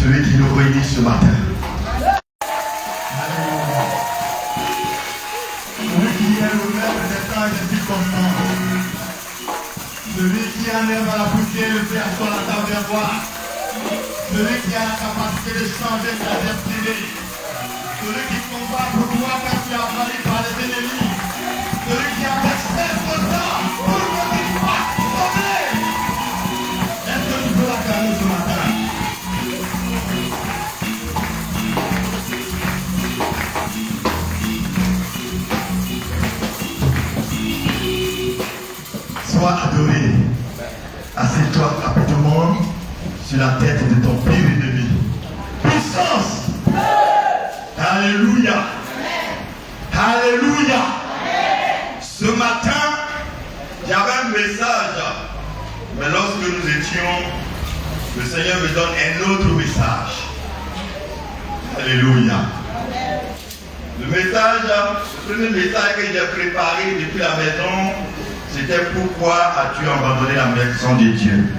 celui qui nous réunit ce matin. Celui qui est le maître des temps et des circonstances. Celui qui enlève à la poussière le fait sur la table de voir. Celui qui a la capacité de changer ta destinée. Celui qui combat pour toi quand tu as failli par les ennemis. Celui qui a versé son sang pour que tu sois sauvé. Est-ce que tu peux l'acclamer ce matin? Sois adoré. Assieds-toi rapidement sur la tête de ton pire ennemi. Puissance! Alléluia! Alléluia! Ce matin, j'avais un message, mais lorsque nous étions, le Seigneur me donne un autre message. Alléluia! Le message, le premier message que j'ai préparé depuis la maison, c'était pourquoi as-tu abandonné la maison de Dieu?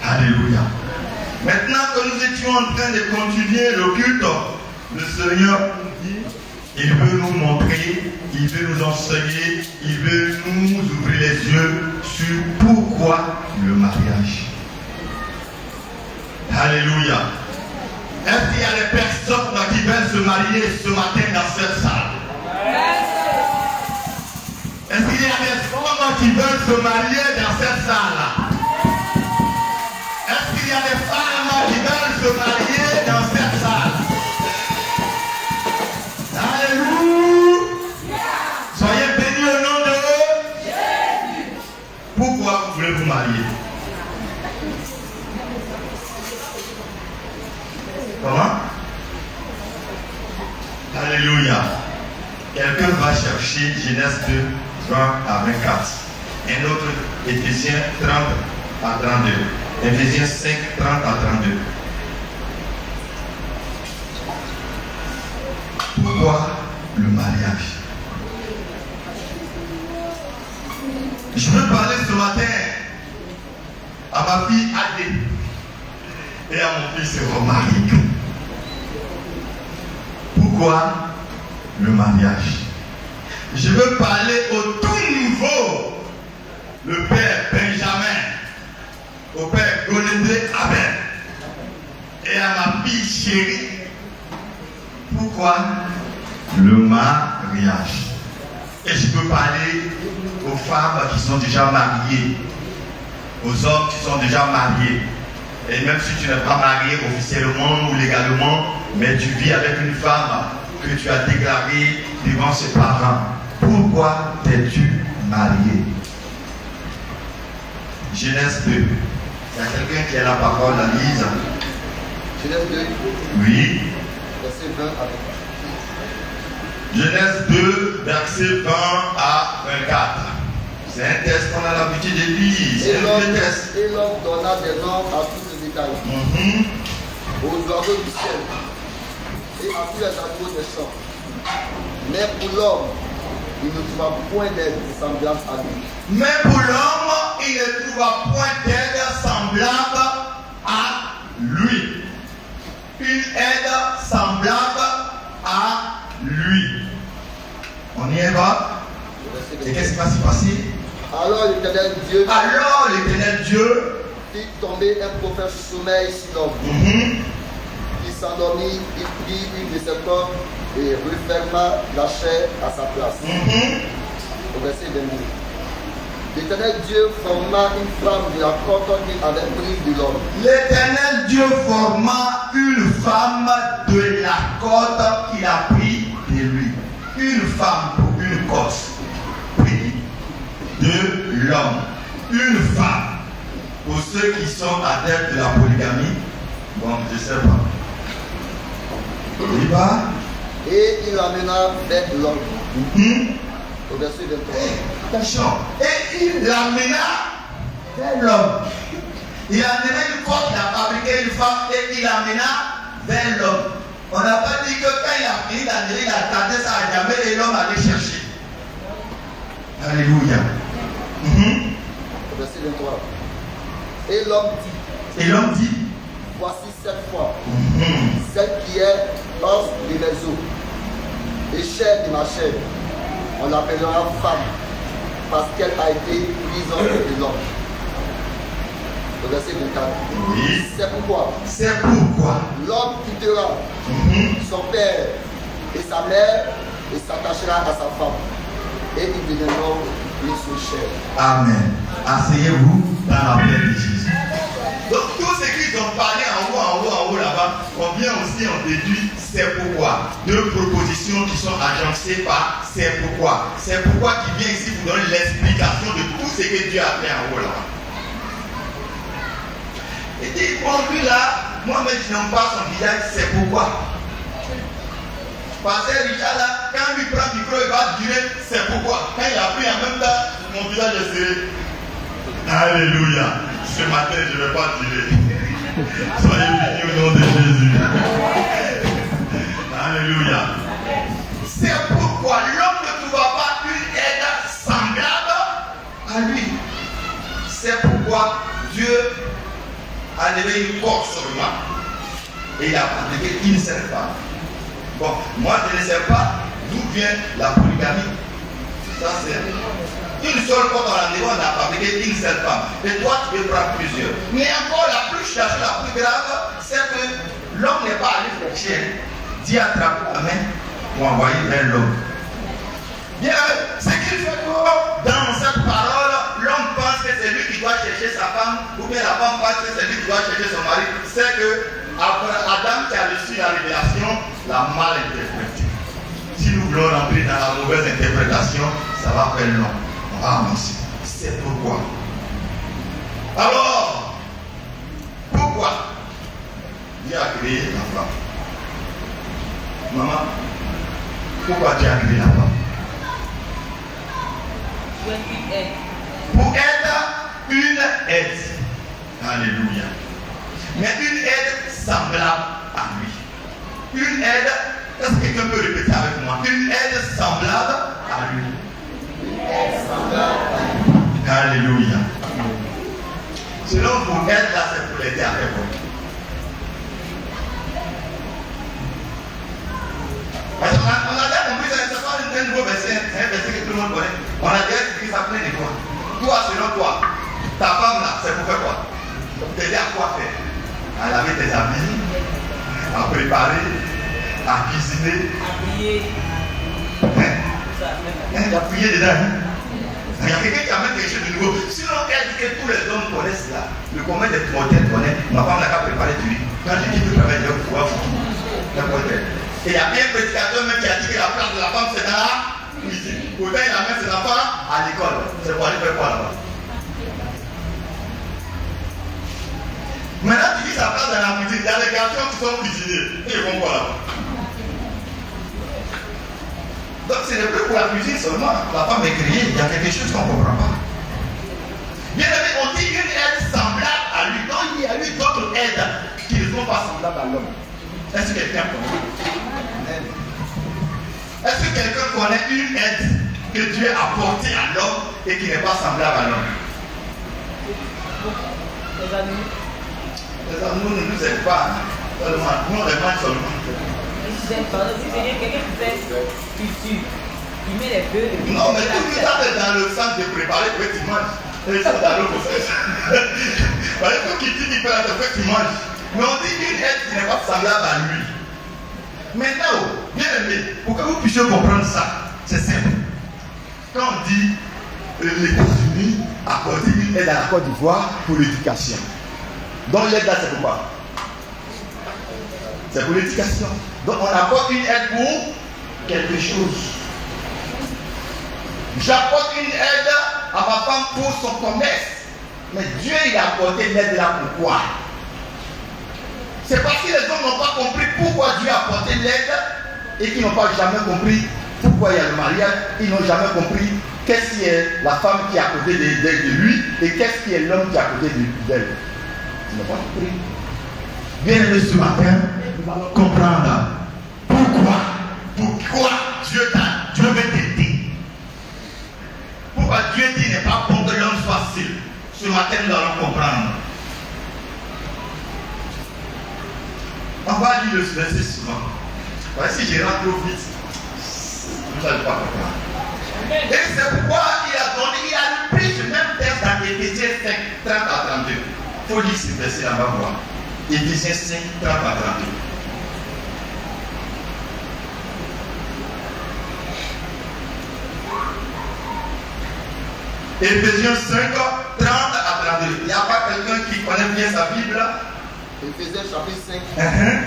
Alléluia. Maintenant que nous étions en train de continuer le culte, le Seigneur nous dit, il veut nous montrer, il veut nous enseigner, il veut nous ouvrir les yeux sur pourquoi le mariage. Alléluia. Est-ce qu'il y a des personnes qui veulent se marier ce matin dans cette salle? Est-ce qu'il y a des femmes qui veulent se marier dans cette salle? Est-ce qu'il y a des femmes qui veulent se marier dans cette salle? Alléluia! Soyez bénis au nom de Jésus. Pourquoi vous voulez vous marier? Comment? Alléluia. Quelqu'un va chercher Genèse 2, 20 à 24. Un autre, Éphésiens 30 à 32. Éphésiens 5, 30 à 32. Pourquoi le mariage? Je veux parler ce matin à ma fille Adé et à mon fils Romaric. Pourquoi le mariage? Je veux parler au tout nouveau, le père Benjamin, au père Goléndé Abel et à ma fille chérie. Pourquoi le mariage? Et je peux parler aux femmes qui sont déjà mariées, aux hommes qui sont déjà mariés. Et même si tu n'es pas marié officiellement ou légalement, mais tu vis avec une femme que tu as déclarée devant ses parents. Pourquoi t'es-tu marié? Genèse 2. Il y a quelqu'un qui a la parole à lire. Genèse 2. Oui. Verset 20 à 24. Genèse 2, verset 20 à 24. C'est un texte qu'on a l'habitude de lire. C'est un vieux texte. Et l'homme donna des noms à tous les détails. Aux oiseaux du ciel et à tous les animaux des champs. Mais pour l'homme, il ne trouva point d'aide semblable à lui. Mais pour l'homme, il ne trouva point d'aide semblable à lui. Une aide semblable à lui. On y est va? Et qu'est-ce qui va se passer? Alors l'Éternel Dieu fit tomber un profond sommeil sur l'homme. Il s'endormit, il prit une de ses cordes et referma la chair à sa place. Au verset 22. L'Éternel Dieu forma une femme de la corde qu'il avait prise de l'homme. L'Éternel Dieu forma une femme de la corde qu'il a pris de lui. Une femme pour une corde prise de l'homme. Une femme. Pour ceux qui sont adeptes de la polygamie, bon, je ne sais pas. Il va. Et il l'amena vers l'homme. Au verset 23. Attention. Et il l'amena vers l'homme. Il a amené une corde, il a fabriqué une femme et il l'amena vers l'homme. On n'a pas dit que quand il a fini d'amener, il a gardé ça à jamais et l'homme allait chercher. Alléluia. Au verset 23. Et l'homme dit. Et l'homme dit. voici cette fois, celle qui est os de mes os et chair de ma chair. On l'appellera femme, parce qu'elle a été prise de l'homme. Le verset 24. Oui. C'est pourquoi l'homme quittera son père et sa mère et s'attachera à sa femme. Et ils deviendront une seule chair. Amen. Asseyez-vous dans la paix de Jésus. Donc tout ce qu'ils ont parlé en haut là-bas, on vient aussi en déduit c'est pourquoi. Deux propositions qui sont agencées par c'est pourquoi. C'est pourquoi qui vient ici vous donner l'explication de tout ce que Dieu a fait en haut là-bas. Il dit, bon lui là, moi-même je n'aime pas son visage, c'est pourquoi. Pasteur Richard là, quand il prend le micro, il va dire c'est pourquoi. Quand il a pris en même temps, mon visage est serré. Alléluia. Ce matin, je ne vais pas dire. Soyez bénis au nom de Jésus. Alléluia. C'est pourquoi l'homme ne trouva pas une aide semblable à lui. C'est pourquoi Dieu a levé une corde sur moi et il a fabriqué une seule femme. Bon, moi je ne sais pas d'où vient la polygamie. Ça c'est une seule corde dans la maison, on a fabriqué une seule femme. Et toi tu veux prendre plusieurs. Mais encore la plus grave, c'est que l'homme n'est pas allé chercher. Dieu attrape la main pour envoyer vers l'homme. Bien, ce qu'il fait dans cette parole, l'homme pense que c'est lui qui doit chercher sa femme, ou bien la femme pense que c'est lui qui doit chercher son mari. C'est que Adam qui a reçu la révélation l'a mal interprété. Si nous voulons rentrer dans la mauvaise interprétation, ça va faire long. On va avancer. C'est pourquoi. Alors, pourquoi Dieu a créé la femme? Maman, pourquoi Dieu a créé la femme? Pour être une aide. Alléluia. Mais une aide semblable à lui. Une aide, est-ce que quelqu'un peut répéter avec moi? Une aide semblable à lui. Une aide semblable à lui. Alléluia. Selon vous, aide là, c'est pour l'aider avec vous. Parce qu'on a déjà compris, c'est pas un nouveau verset, c'est un verset que tout le monde connaît. On a déjà écrit ça plein de fois. Toi, selon toi, ta femme là, c'est pour faire quoi? T'aider à quoi faire? À laver tes habits, à préparer, à cuisiner. À prier. Il y a prié dedans. Il y a quelqu'un qui amène quelque chose de nouveau. Sinon, elle dit que tous les hommes connaissent là. Le commun des mortels connaît. Ma femme n'a qu'à préparer du riz. Quand je dis que je travaille, je vais pouvoir foutre. Et il y a un prédicateur même qui a dit que la place de la femme c'est dans la cuisine. Pourtant il amène ses enfants à l'école. C'est pour aller faire quoi là-bas? Maintenant tu dis sa place dans la cuisine. Il y a des garçons qui sont cuisiniers. Et ils vont quoi là-bas? Donc ce n'est plus pour la cuisine seulement. La femme est créée. Il y a quelque chose qu'on ne comprend pas. Bien aimé, on dit une aide semblable à lui. Donc il y a eu d'autres aides qui ne sont pas semblables à l'homme. Est-ce que quelqu'un connaît? Est-ce que quelqu'un connaît une aide que Dieu a apportée à l'homme et qui n'est pas semblable à l'homme? Les animaux. Les animaux ne nous aident pas. Nous on les mange seulement. Quelqu'un qui fait culture, il met les bœufs. Non, mais tout ça c'est dans le sens de préparer pour que tu manges. Et ça dans l'autre sens. Par exemple, qui dit qu'il peut être fait, tu manges. Mais on dit une aide qui n'est pas semblable à lui. Maintenant, bien aimé, pour que vous puissiez comprendre ça, c'est simple. Quand on dit les États-Unis accordent une aide à la Côte d'Ivoire pour l'éducation. Donc l'aide là, c'est pour quoi? C'est pour l'éducation. Donc on apporte une aide pour quelque chose. J'apporte une aide à ma femme pour son commerce. Mais Dieu il a apporté l'aide là pourquoi? C'est parce que les hommes n'ont pas compris pourquoi Dieu a apporté l'aide et qu'ils n'ont pas jamais compris pourquoi il y a le mariage. Ils n'ont jamais compris qu'est-ce qui est la femme qui est à côté de lui et qu'est-ce qui est l'homme qui est à côté d'elle. Ils n'ont pas compris. Bien aimé ce matin, nous allons comprendre pourquoi Dieu veut t'aider. Pourquoi Dieu dit n'est pas bon que l'homme soit seul. Ce matin, nous allons comprendre. On va lire le verset souvent. Voici, je rentre trop vite. Vous n'allez pas comprendre. Et c'est pourquoi il a repris ce même texte dans Éphésiens 5, 30 à 32. Il faut lire ce verset là-bas voir. Éphésiens 5, 30 à 32. Éphésiens 5, 30 à 32. Il n'y a pas quelqu'un qui connaît bien sa Bible là? Éphésiens chapitre 5, Uh-huh.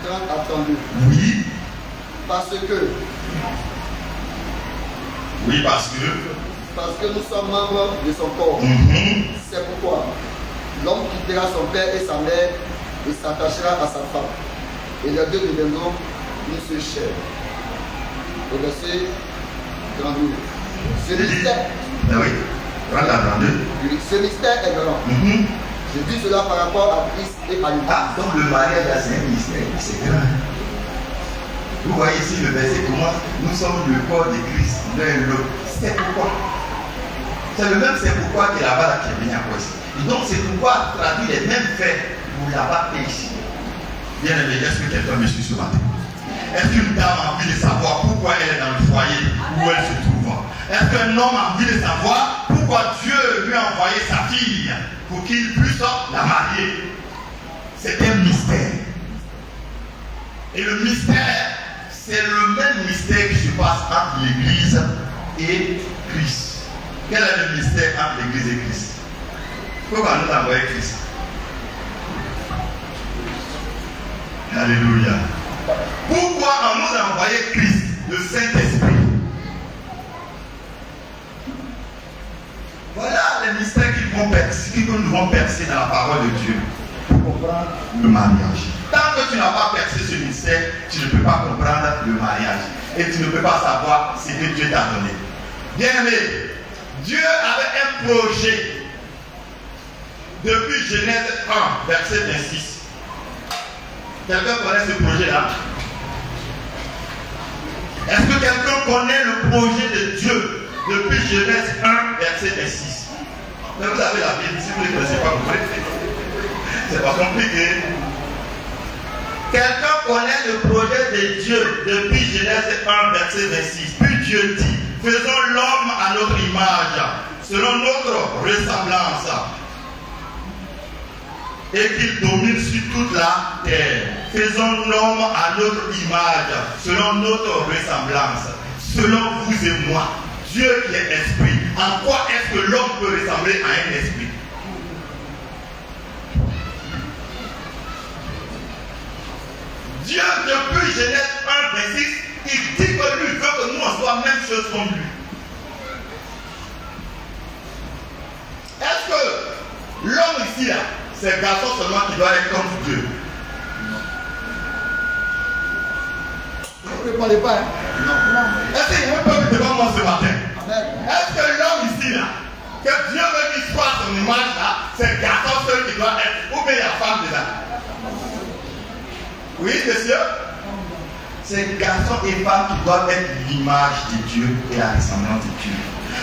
30 à 32. Oui. Parce que nous sommes membres de son corps. C'est pourquoi l'homme quittera son père et sa mère et s'attachera à sa femme. Et les deux deviendront une seule chair. Au verset 32. Ce mystère, Ah oui. 30 à 32. ce mystère est grand. Je dis cela par rapport à Christ et à l'Église. Ah, donc le mariage là, c'est un mystère, c'est grand. Vous voyez ici le verset commence, nous sommes le corps de Christ, l'un et l'autre. C'est pourquoi. C'est le même c'est pourquoi qui est là-bas là, qui est venu à quoi ici. Et donc c'est pourquoi traduire les mêmes faits pour là-bas et ici. Bien aimé, est-ce que quelqu'un me suit ce matin? Est-ce qu'une dame a envie de savoir pourquoi elle est dans le foyer où elle se trouve? Est-ce qu'un homme a envie de savoir pourquoi Dieu lui a envoyé sa fille pour qu'il puisse la marier? C'est un mystère. Et le mystère, c'est le même mystère qui se passe entre l'Église et Christ. Quel est le mystère entre l'Église et Christ? Pourquoi nous avons envoyé Christ? Alléluia. Pourquoi on nous a envoyé Christ, le Saint-Esprit? Voilà les mystères que nous devons percer dans la parole de Dieu pour comprendre le mariage. Tant que tu n'as pas percé ce mystère, tu ne peux pas comprendre le mariage. Et tu ne peux pas savoir ce que Dieu t'a donné. Bien aimé, Dieu avait un projet depuis Genèse 1, verset 26. Quelqu'un connaît ce projet-là? Est-ce que quelqu'un connaît le projet de Dieu depuis Genèse 1, verset 26? Mais vous avez la Bible, si vous ne le connaissez pas, vous pouvez. C'est pas compliqué. Quelqu'un connaît le projet de Dieu depuis Genèse 1, verset 26. Puis Dieu dit, faisons l'homme à notre image, selon notre ressemblance, et qu'il domine sur toute la terre. Faisons l'homme à notre image, selon notre ressemblance, selon vous et moi. Dieu qui est esprit. En quoi est-ce que l'homme peut ressembler à un esprit? Dieu, depuis Genèse 1, 26, il dit que lui veut que nous on soit la même chose comme lui. Est-ce que l'homme ici, là, c'est le garçon seulement qui doit être comme Dieu? Vous ne répondez pas, hein? Non. Est-ce qu'il y a un peuple devant moi ce matin? Amen. Est-ce que l'homme ici, là, que Dieu veut qu'il soit à son image, là, c'est le garçon seul qui doit être, ou bien la femme déjà? Oui, monsieur? C'est le garçon et femme qui doivent être l'image de Dieu et la ressemblance de Dieu.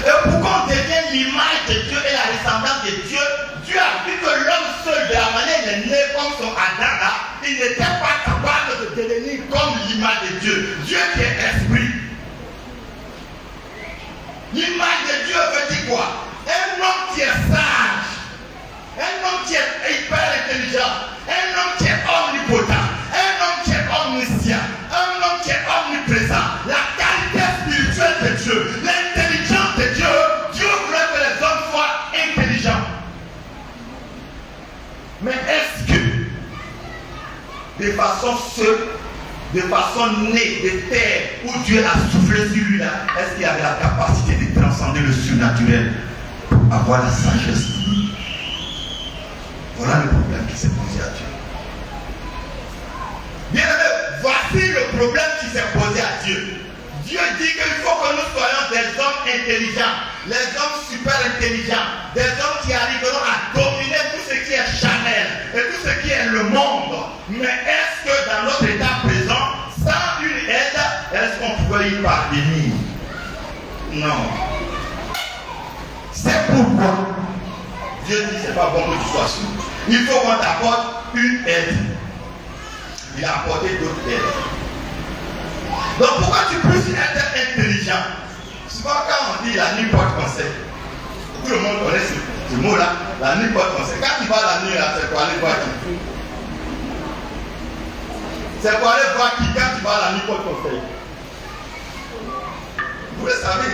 Et pourquoi on devient l'image de Dieu et la ressemblance de Dieu? Dieu a vu que l'homme seul, de la manière il est né comme son Adam là, il n'était pas capable de devenir comme l'image de Dieu. Dieu qui est esprit. L'image de Dieu veut dire quoi? Un homme qui est sage, un homme qui est hyper intelligent, un homme qui est omnipotent, un homme qui est omniscient, un homme qui est omniprésent. La qualité spirituelle de Dieu, l'intelligence de Dieu, Dieu voulait que les hommes soient intelligents. Mais est-ce que, de façon seule, de façon née de terre, où Dieu a soufflé sur lui là, est-ce qu'il avait la capacité de transcender le surnaturel pour avoir la sagesse? Voilà le problème qui s'est posé à Dieu. Bien aimé, voici le problème qui s'est posé à Dieu. Dieu dit qu'il faut que nous soyons des hommes intelligents, les hommes super intelligents, des hommes qui arriveront à dominer tout ce qui est charnel et tout ce qui est le monde. Mais est-ce que dans notre état présent, sans une aide, est-ce qu'on pouvait y parvenir? Non. C'est pourquoi Dieu dit c'est pas bon que tu sois sourd. Il faut qu'on t'apporte une aide. il a apporté d'autres aides. Donc pourquoi tu puisses être intelligent? Souvent quand on dit la nuit porte conseil, tout le monde connaît ce mot-là, la nuit porte conseil. Quand tu vas la nuit là, c'est pour aller voir qui? C'est pour aller voir qui quand tu vas la nuit porte conseil. Vous le savez,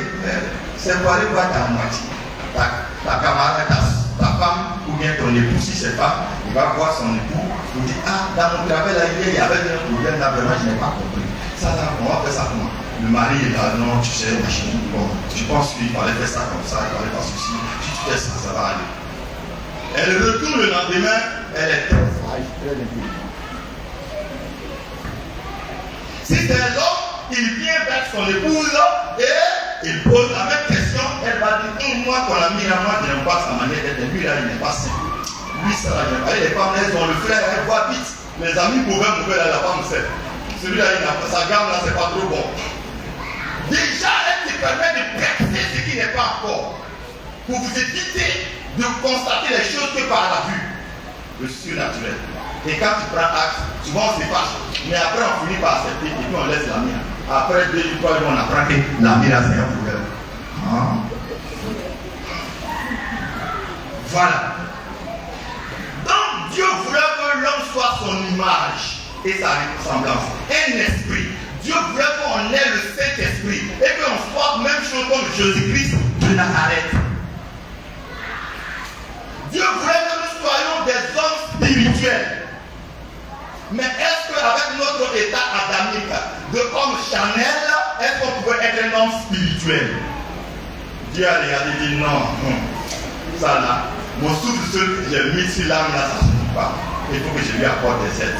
c'est pour aller voir ta moitié, ta camarade, ta femme ou bien ton époux. Si c'est pas, il va voir son époux. Il dit, ah, dans mon travail là, il y avait un problème là, vraiment, je n'ai pas compris. Ça, là, on va faire ça comment? Le mari est là, non, tu sais, machin. Bon, je pense qu'il fallait faire ça comme ça, il fallait faire ceci. Si tu fais ça, ça va aller. Elle retourne le lendemain, elle est très sage, très intelligente. Si c'est l'homme, il vient vers son épouse et il pose la même question, elle va dire, moi, ton ami, là, moi, je n'aime pas sa manière d'être. Lui, là, il n'est pas simple. Lui, ça, là, il n'aime pas. Les femmes, elles ont le frère, elles voient vite. Les amis mauvais, là, la femme sait. Celui-là, il n'a pas sa gamme, là, c'est pas trop bon. Déjà, elle te permet de percer ce qui n'est pas encore. Pour vous éviter de constater les choses que par la vue, le surnaturel. Et quand tu prends acte, souvent on se fâche. Mais après, on finit par accepter et puis on laisse la mire. Après 2 ou 3 jours, on apprend que la mire, c'est un problème. Ah. Voilà. Donc, Dieu voulait que l'homme soit son image et sa ressemblance. Un esprit. Dieu voulait qu'on ait le Saint-Esprit et qu'on soit même chose comme Jésus-Christ de Nazareth. Dieu voulait que nous soyons des hommes spirituels. Mais est-ce qu'avec notre état adamique de homme charnel, est-ce qu'on pouvait être un homme spirituel? Dieu a regardé et dit non, ça là, mon souffle seul que j'ai mis sur l'âme là, ça ne suffit pas. Il faut que je lui apporte des aides.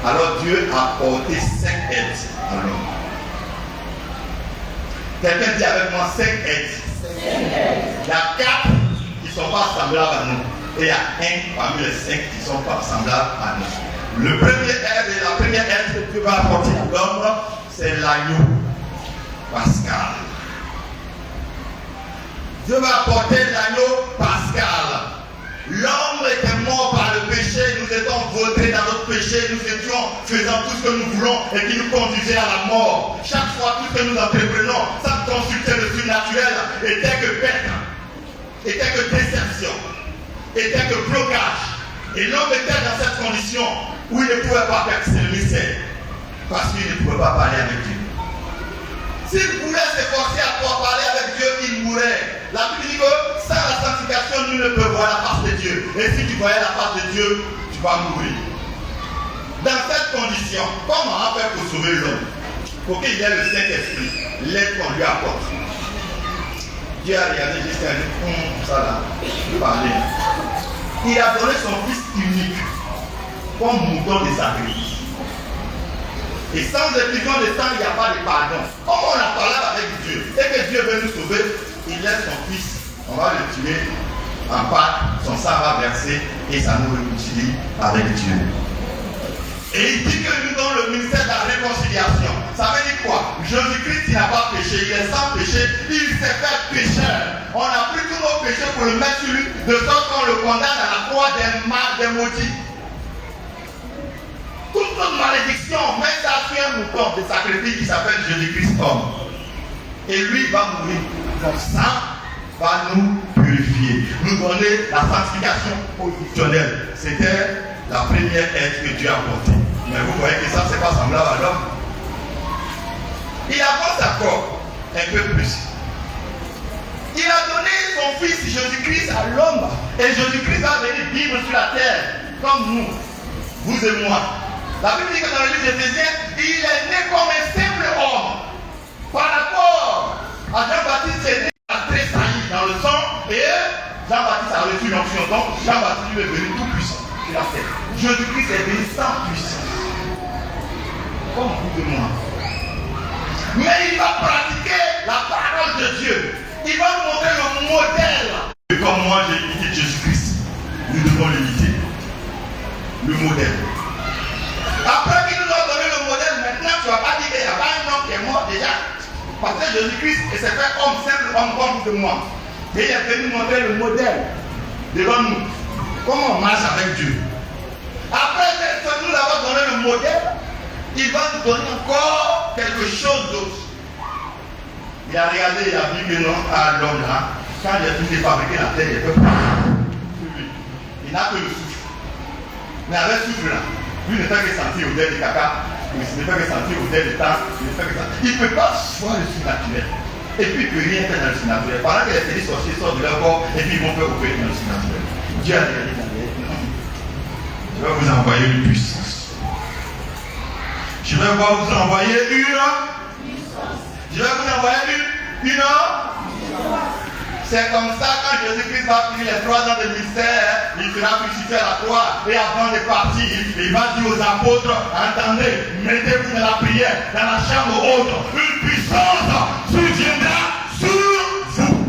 Alors Dieu a apporté 5 aides à l'homme. Quelqu'un dit avec moi 5 aides. Il y a 4 qui ne sont pas semblables à nous. Et il y a un parmi les 5 qui ne sont pas semblables à nous. La première aide que Dieu va apporter à l'homme, c'est l'agneau pascal. Dieu va apporter l'agneau pascal. L'homme était mort par le péché, nous étions vautrés dans notre péché, nous étions faisant tout ce que nous voulons et qui nous conduisait à la mort. Chaque fois, tout ce que nous entreprenons, sans consulter le surnaturel, était que perte, était que déception, était que blocage. Et l'homme était dans cette condition où il ne pouvait pas percer le mystère parce qu'il ne pouvait pas parler avec Dieu. S'il voulait s'efforcer à pouvoir parler avec Dieu, il mourrait. La Bible dit que sans la sanctification, nous ne pouvons voir la face de Dieu. Et si tu voyais la face de Dieu, tu vas mourir. Dans cette condition, comment on fait pour sauver l'homme? Pour qu'il ait le Saint-Esprit, l'aide qu'on lui apporte. Dieu a regardé jusqu'à lui, ça là, je parler. Il a donné son fils unique comme mouton de sacrifice. Et sans effusion de sang, il n'y a pas de pardon. Comme on a parlé avec Dieu, et que Dieu veut nous sauver, il laisse son fils, on va le tuer en part, son sang va verser et ça nous réconcilie avec Dieu. Et il dit que nous donne le ministère de la réconciliation. Ça veut dire quoi? Jésus-Christ, il n'a pas péché, il est sans péché, il s'est fait pécheur. On a pris tous nos péchés pour le mettre sur lui, de sorte qu'on le condamne à la croix des maudits. Toute notre malédiction, met ça sur un mouton de sacrifice qui s'appelle Jésus-Christ homme. Et lui va mourir. Son sang va nous purifier, nous donner la sanctification positionnelle. C'était la première aide que Dieu a apportée. Mais vous voyez que ça, c'est pas semblable à l'homme. Il avance encore un peu plus. Il a donné son fils Jésus-Christ à l'homme. Et Jésus-Christ va venir vivre sur la terre, comme nous, vous et moi. La Bible dit que dans le livre d'Éphésiens, il est né comme un simple homme. Par rapport à Jean-Baptiste, il est né à tressaillir dans le sang. Et Jean-Baptiste a reçu l'onction. Donc Jean-Baptiste lui est venu tout puissant sur la terre. Jésus-Christ est venu sans puissance. Comme vous et moi. Mais il va pratiquer la parole de Dieu. Il va nous montrer le modèle. Et comme moi j'ai imité Jésus-Christ, nous devons l'imiter. Le modèle. Après qu'il nous a donné le modèle, maintenant tu ne vas pas dire qu'il n'y a pas un homme qui est mort déjà. Parce que Jésus-Christ s'est fait homme, simple homme comme de moi. Et il est venu montrer le modèle devant nous. Comment on marche avec Dieu. Après que nous avons donné le modèle, il va nous donner encore quelque chose d'autre. Il a regardé, il a vu que non, à l'homme là, quand il a tout fabriqué la terre, il peut pas. Il n'a que le souffle. Mais avec le souffle là, lui ne fait que sentir l'odeur du caca, il ne fait que sentir l'odeur du temps, il ne peut pas voir le surnaturel. Et puis il ne peut rien faire dans le surnaturel. Pendant que les petits sorciers sortent de leur corps, et puis ils vont faire opérer dans le surnaturel. Dieu a regardé dans les. Je vais vous envoyer une puissance. Je vais vous envoyer une puissance. Je vais vous envoyer une C'est comme ça, quand Jésus-Christ va finir les 3 ans de ministère, il sera crucifié à la croix. Et avant de partir, il va dire aux apôtres, attendez, mettez-vous dans la prière, dans la chambre haute. Une puissance surviendra sur vous.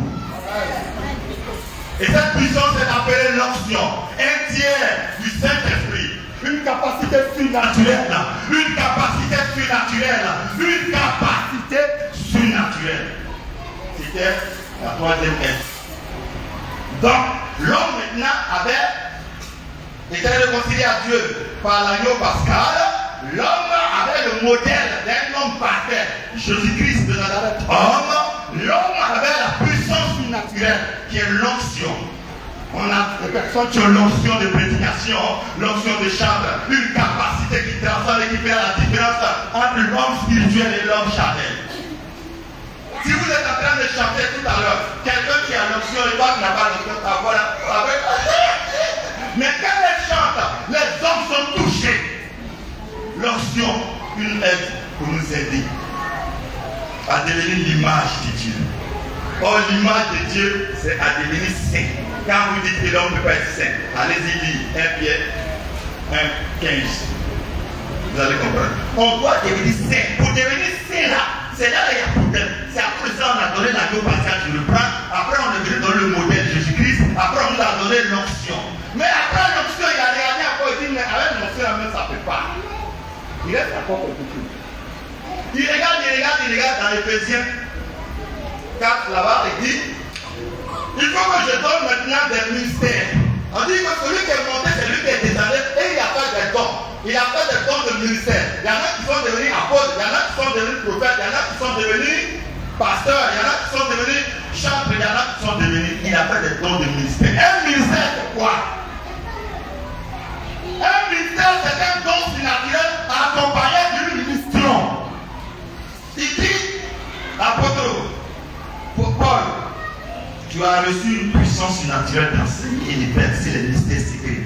Et cette puissance est appelée l'onction. Un tiers du Saint-Esprit. Une capacité surnaturelle. Une capacité surnaturelle. Une capacité surnaturelle. C'était la 3e S. Donc, l'homme maintenant avait été réconcilié à Dieu par l'agneau pascal. L'homme avait le modèle d'un homme parfait, Jésus-Christ de Nazareth. L'homme avait la puissance surnaturelle qui est l'onction. On a des personnes qui ont l'onction de prédication, l'onction de chantre, une capacité qui transcende et qui fait la différence entre l'homme spirituel et l'homme charnel. Si vous êtes en train de chanter tout à l'heure, quelqu'un qui a l'onction et toi qui n'a pas l'onction, ta voix là, mais quand elle chante, les hommes sont touchés. L'onction, une aide pour nous aider à devenir l'image de Dieu. Or, l'image de Dieu, c'est à devenir saint. Quand vous dites que l'homme ne peut pas être saint, allez-y lire 1 Pierre 1:15. Vous allez comprendre. On doit devenir saint. Pour devenir saint là, c'est là qu'il y a problème. C'est après ça qu'on a donné l'agneau pascal, je le prends. Après, on est venu donner le modèle Jésus-Christ. Après, on nous a donné l'onction. Mais après l'onction, il a regardé encore et dit, mais avec l'onction, la main, ça ne peut pas. Il reste encore quelque chose. Il regarde dans Éphésiens 4 là-bas et dit, il faut que je donne maintenant des ministères. On dit que celui qui est monté, c'est lui qui est descendu et il a fait des dons. Il a fait des dons de ministère. Il y en a qui sont devenus apôtres, il y en a qui sont devenus prophètes, il y en a qui sont devenus pasteurs, il y en a qui sont devenus chantres, il y en a qui sont devenus. Il a fait des dons de ministère. Un ministère, c'est quoi? Un ministère, c'est un don surnaturel accompagné d'une mission. Il dit, apôtre Paul, tu as reçu une puissance surnaturelle d'enseigner et de percer les mystères secrets.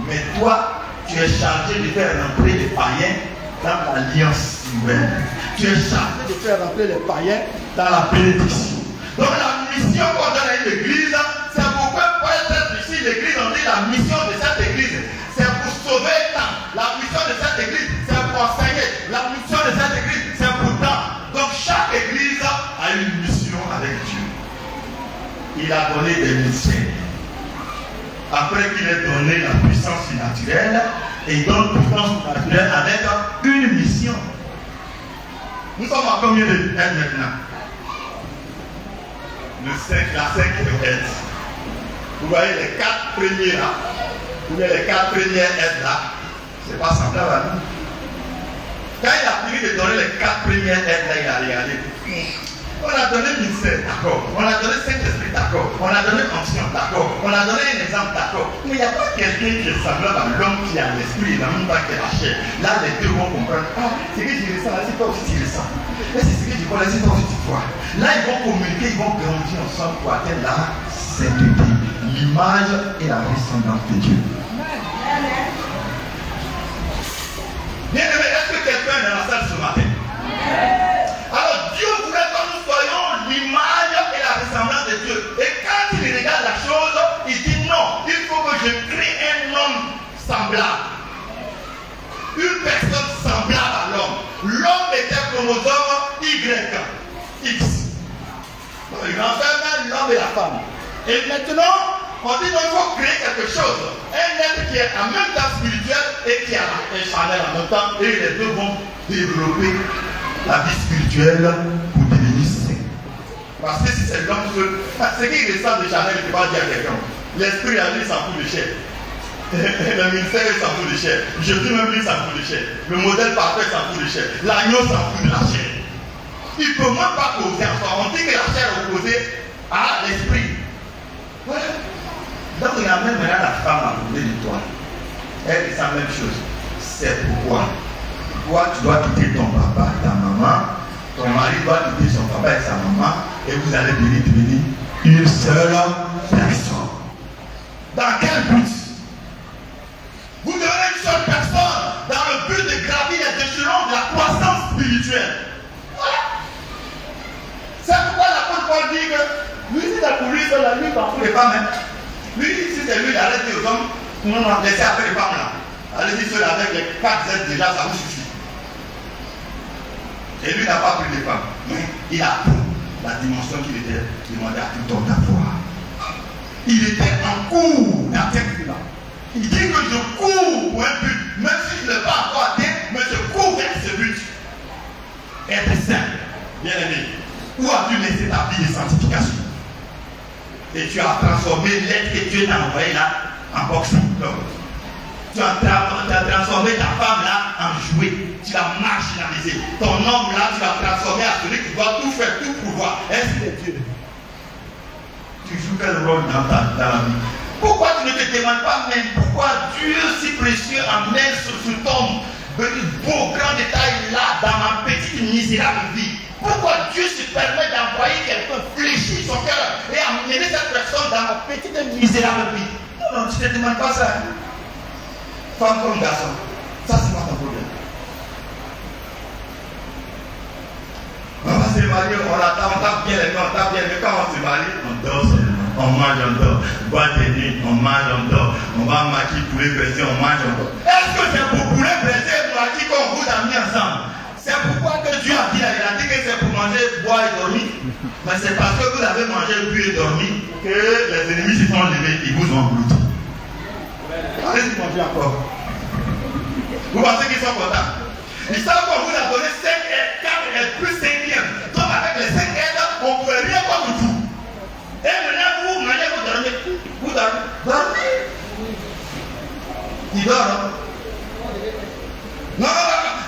Mais toi, tu es chargé de faire rentrer les païens dans l'alliance nouvelle. Tu es chargé de faire rentrer les païens dans la bénédiction. Donc la mission qu'on donne à l'église, c'est pourquoi pour être ici, l'église, on dit la mission de cette église, c'est pour sauver le temps. La mission de cette église, c'est pour enseigner. La mission de cette église, c'est pour temps. Donc chaque église a une mission avec Dieu. Il a donné des missions. Après qu'il ait donné la puissance surnaturelle, il donne puissance surnaturelle avec une mission. Nous sommes à combien de aides maintenant? La 5e aide. Vous voyez les 4 premiers là. Vous voyez les 4 premières aides là. C'est pas semblable à nous. Quand il a fini de donner les 4 premières aides là, il a regardé. On a donné ministère, d'accord. On a donné Saint-Esprit, d'accord. On a donné onction, d'accord. On a donné un exemple, d'accord. Mais il n'y a pas quelqu'un qui est semblable à l'homme qui a l'esprit et en même temps qui a la chair. Là, les deux vont comprendre. Ah, c'est que je ressens, là, c'est toi aussi tu ressens. Et c'est ce que je vois, là, c'est toi aussi tu vois. Là, ils vont communiquer, ils vont grandir ensemble pour atteindre la sainteté, l'image et la ressemblance de Dieu. Bien aimé, est-ce que quelqu'un est dans la salle ce matin? Alors Dieu voudrait que nous soyons l'image et la ressemblance de Dieu. Et quand il regarde la chose, il dit non, il faut que je crée un homme semblable. Une personne semblable à l'homme. L'homme était chromosome X. Donc, il enferme l'homme et la femme. Et maintenant, on dit qu'il faut créer quelque chose. Un être qui est en même temps spirituel et qui a un charnel en même temps. Et les deux vont développer la vie spirituelle pour devenir saint. Parce que si c'est l'homme seul, ce qui ressemble de charnel, il ne peut pas dire à quelqu'un. L'esprit à lui s'en fout de chair. Le ministère s'en fout de chair. Jésus même lui s'en fout de chair. Le modèle parfait s'en fout de chair. L'agneau s'en fout de la chair. Il ne peut même pas causer en soi. On dit que la chair est opposée à l'esprit. Voilà. Donc il amène maintenant la femme à côté de toi. Elle dit la même chose. C'est pourquoi toi tu dois quitter ton papa et ta maman. Ton mari doit quitter son papa et sa maman. Et vous allez devenir une seule personne. Dans quel but? Vous devenez une seule personne dans le but de gravir les échelons de la croissance spirituelle. Voilà. C'est pourquoi l'apôtre Paul dit que lui, si c'est pour lui, c'est la nuit par tous les femmes. Lui, si c'est lui, il arrête aux hommes. Non, laissez avec les femmes là. Allez-y seul avec les 4 Z déjà, ça vous suffit. Et lui n'a pas pris les femmes. Mais il a pris la dimension qu'il était demandé à tout homme d'avoir. Il était en cours d'atteindre là. Il dit que je cours pour un but, même si je ne l'ai pas encore atteint, mais je cours vers ce but. Être saint, bien aimé. Où as-tu laissé ta vie de sanctification? Et tu as transformé l'être que Dieu t'a envoyé là en boxing. Tu as transformé ta femme là en jouet. Tu l'as marginalisé. Ton homme là, tu l'as transformé à celui qui doit tout faire, tout pouvoir. Est-ce qu'il est Dieu? Tu joues quel rôle dans la vie? Pourquoi tu ne te demandes pas même pourquoi Dieu si précieux amène ce tombe beau grand détail là dans ma petite misérable vie? Pourquoi Dieu se permet d'envoyer quelqu'un fléchir son cœur et amener cette personne dans ma petite misérable vie? Non, tu ne te demandes pas ça. Femme comme garçon, ça c'est pas ton problème. On va se marier, on tape bien les mains, on tape bien les mains. Quand on se marie, on dort seulement. On mange, on dort. Boîte de nuit, on mange, on dort. On va maquiller poulet braisé, on mange, on dort. Est-ce que c'est pour poulet braisé et maquiller qu'on vous a mis ensemble? C'est pourquoi que Dieu a dit, il a dit que c'est pour manger, boire et dormir. Mais c'est parce que vous avez mangé, bu et dormi que les ennemis se sont levés, ils vous ont englouti. Allez-y manger encore. Vous pensez qu'ils sont contents? Ils savent qu'on vous a donné 5 aides, 4 aides plus 5e. Donc avec les 5 aides, on ne peut rien faire du tout. Et maintenant vous mangez, vous dormez. Vous dormez. Dormez. Il dort, non? Non,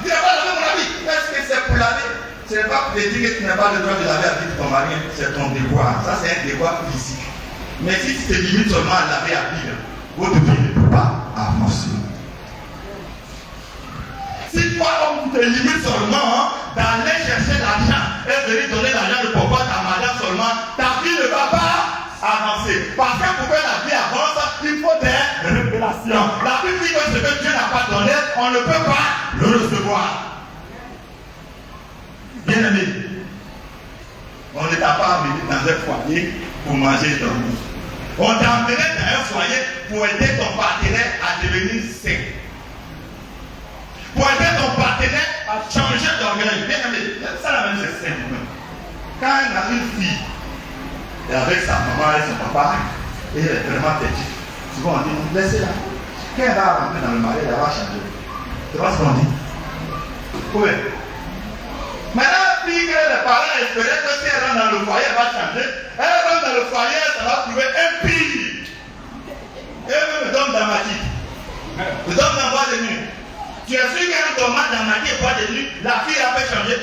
tu n'as pas lavé mon habit. Est-ce que c'est pour laver? Ce n'est pas pour te dire que tu n'as pas le droit de laver l'habit de ton mari. C'est ton devoir. Ça c'est un devoir physique. Mais si tu te limites seulement à laver l'habit, votre vie ne peut pas avancer. Si toi, on te limite seulement d'aller chercher l'argent et venir donner l'argent de papa à madame seulement, ta vie ne va pas avancer. Parce que pour que la vie avance, il faut des révélations. La Bible dit que ce que Dieu n'a pas donné, on ne peut pas le recevoir. Bien aimé, on ne t'a pas amené dans un foyer pour manger et dormir. On t'a amené dans un foyer pour aider ton partenaire à devenir sain. Pour aider ton partenaire à changer d'organisme. Bien aimé, ça la même c'est simple. Quand on a une fille, et avec sa maman et son papa, et elle est vraiment têtue, souvent on dit, laissez-la. Quand elle va rentrer dans le mariage, elle va changer. C'est pas ce qu'on dit. Oui. Maintenant, la fille que les parents espéraient que si elle rentre dans le foyer, elle va changer. Elle rentre dans le foyer, ça va trouver un pire. Et elle me donne dramatique. Me donne dans boîte de nuit. Tu es sûr qu'un tomate dans ma vie et boîte de nuit, la fille a fait changer.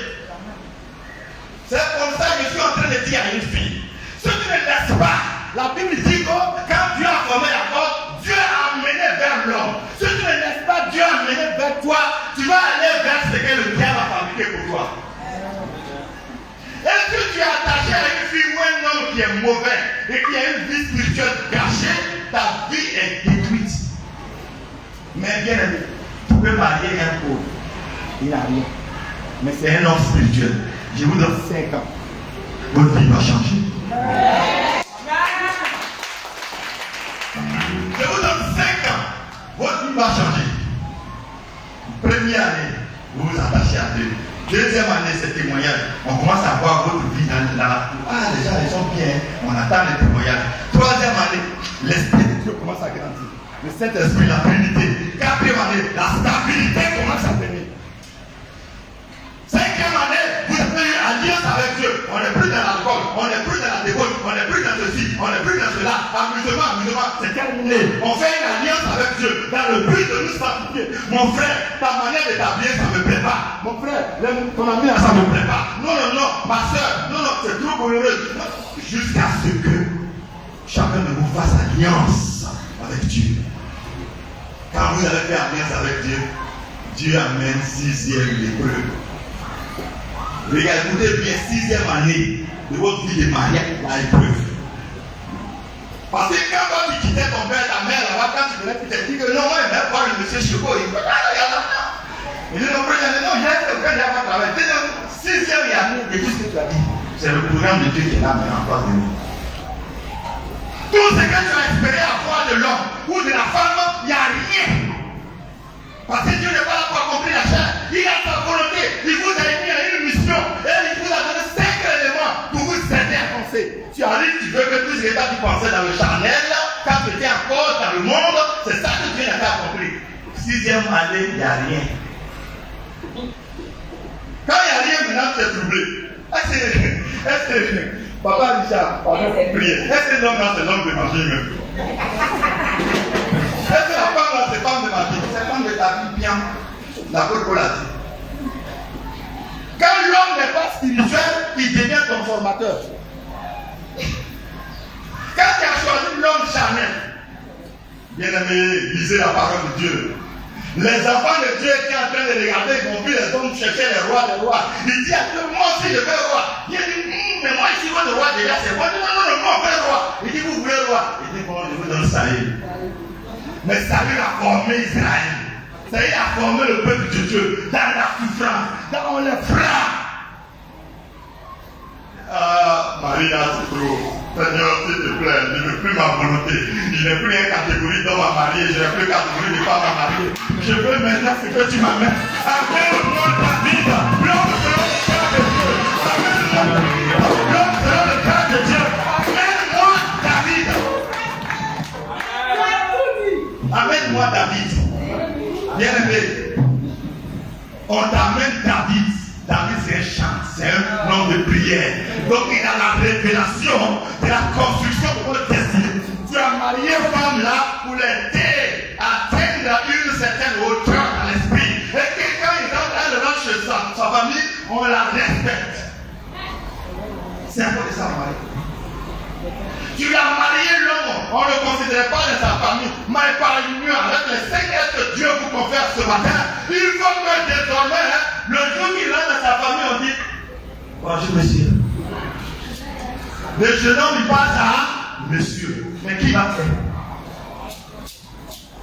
C'est comme ça que je suis en train de dire à une fille. Si tu ne laisses pas, la Bible dit que quand Dieu a formé la porte, Dieu a amené vers l'homme. Si tu ne laisses pas Dieu amener vers toi, tu vas aller vers ce que le diable a fabriqué pour toi. Et si tu es attaché à une fille ou un homme qui est mauvais et qui a une vie spirituelle gâchée, ta vie est détruite. Mais bien aimé, tu peux marier un pauvre, il n'a rien. Mais c'est un homme spirituel. Je vous donne 5 ans. Votre vie va changer. Je vous donne 5 ans. Votre vie va changer. Première année, vous vous attachez à Dieu. Deuxième année, c'est témoignage. On commence à voir votre vie dans la... Ah, les gens, ils sont bien. On attend les témoignages. Troisième année, l'Esprit de Dieu commence à grandir. Le Saint-Esprit, la Trinité. Quatrième année, la stabilité commence à venir. Cinquième année, vous avez eu alliance avec Dieu. On n'est plus dans l'alcool, on n'est plus dans la débauche, on n'est plus dans ceci, on n'est plus dans cela. Amusement, c'est terminé. On fait une alliance avec Dieu. Mon frère, ta manière de t'habiller, ça ne me plaît pas. Mon frère, ton ami, ça ne me plaît pas. Non, non, non, ma soeur, non, non, c'est trop douloureux. Jusqu'à ce que chacun de vous fasse alliance avec Dieu. Quand vous avez fait alliance avec Dieu, Dieu amène 6e l'épreuve. Regardez, écoutez bien, 6e année de votre vie de mariage, la épreuve. Parce que quand toi tu quittais ton père, ta mère là-bas, quand tu venais, tu t'es dit que non, moi je vais voir le monsieur Chego, il dit, il dit, non, j'ai fait le père, il n'y a pas de travail. 6e année de tout ce que tu as dit. C'est le programme de Dieu qui est là, mais en face de nous. Tout ce que tu as espéré avoir de l'homme ou de la femme, il n'y a rien. Parce que Dieu n'est pas là pour accomplir la chair. Il a sa volonté. Il vous a mis à une mission. Et il vous a donné 5 éléments pour vous aider à penser. Tu arrives, tu veux que tout ce que tu pensais dans le charnel, quand tu étais encore dans le monde, c'est ça que Dieu n'a pas accompli. 6e année, il n'y a rien. Quand il n'y a rien, maintenant tu es troublé. Est-ce que Papa Richard, pardon, priez. Est-ce que l'homme là, c'est l'homme de ma vie même? Est-ce que la femme là, c'est femme de ma vie? C'est femme de ta vie bien. L'apôtre Paul a dit. Quand l'homme n'est pas spirituel, il devient ton formateur. Quand tu as choisi l'homme charnel, bien aimé, lisez la parole de Dieu. Les enfants de Dieu étaient en train de regarder, ils ont vu les hommes chercher les rois. Il dit à Dieu, moi aussi je veux roi. Il dit, mais moi ici, votre roi déjà, c'est moi. Non, non, non, moi on veut roi. Il dit, vous voulez roi. Il dit, bon, je vous donne Saül. Mais Saül a formé Israël. Saül a formé le peuple de Dieu dans la souffrance, dans les frappes. Ah, Maria, c'est trop. Seigneur, s'il te plaît, ne veux plus ma volonté. Je n'ai plus une catégorie d'homme à marier, je n'ai plus une catégorie de femme à marier. Je veux maintenant ce que tu m'amènes. Amène-moi David, l'homme selon le cœur de Dieu. Amène-moi l'homme selon le cœur de Dieu. Amène-moi David. Amène-moi David. Bien aimé, on t'amène David. David, c'est un chant, c'est un homme de prière. Donc, il a la révélation de la construction de votre destinée. Tu as marié une femme là pour l'aider à atteindre une certaine hauteur dans l'esprit. Et que quand elle rentre chez sa famille, on la respecte. C'est un peu de ça, marié. Tu as marié l'homme, on ne le considérait pas de sa famille, mais par l'union avec les 5 aides que Dieu vous confère ce matin, il faut que désormais, le jour qu'il rentre dans sa famille, on dit bonjour monsieur. Le jeune homme il passe à monsieur. Mais qui va faire?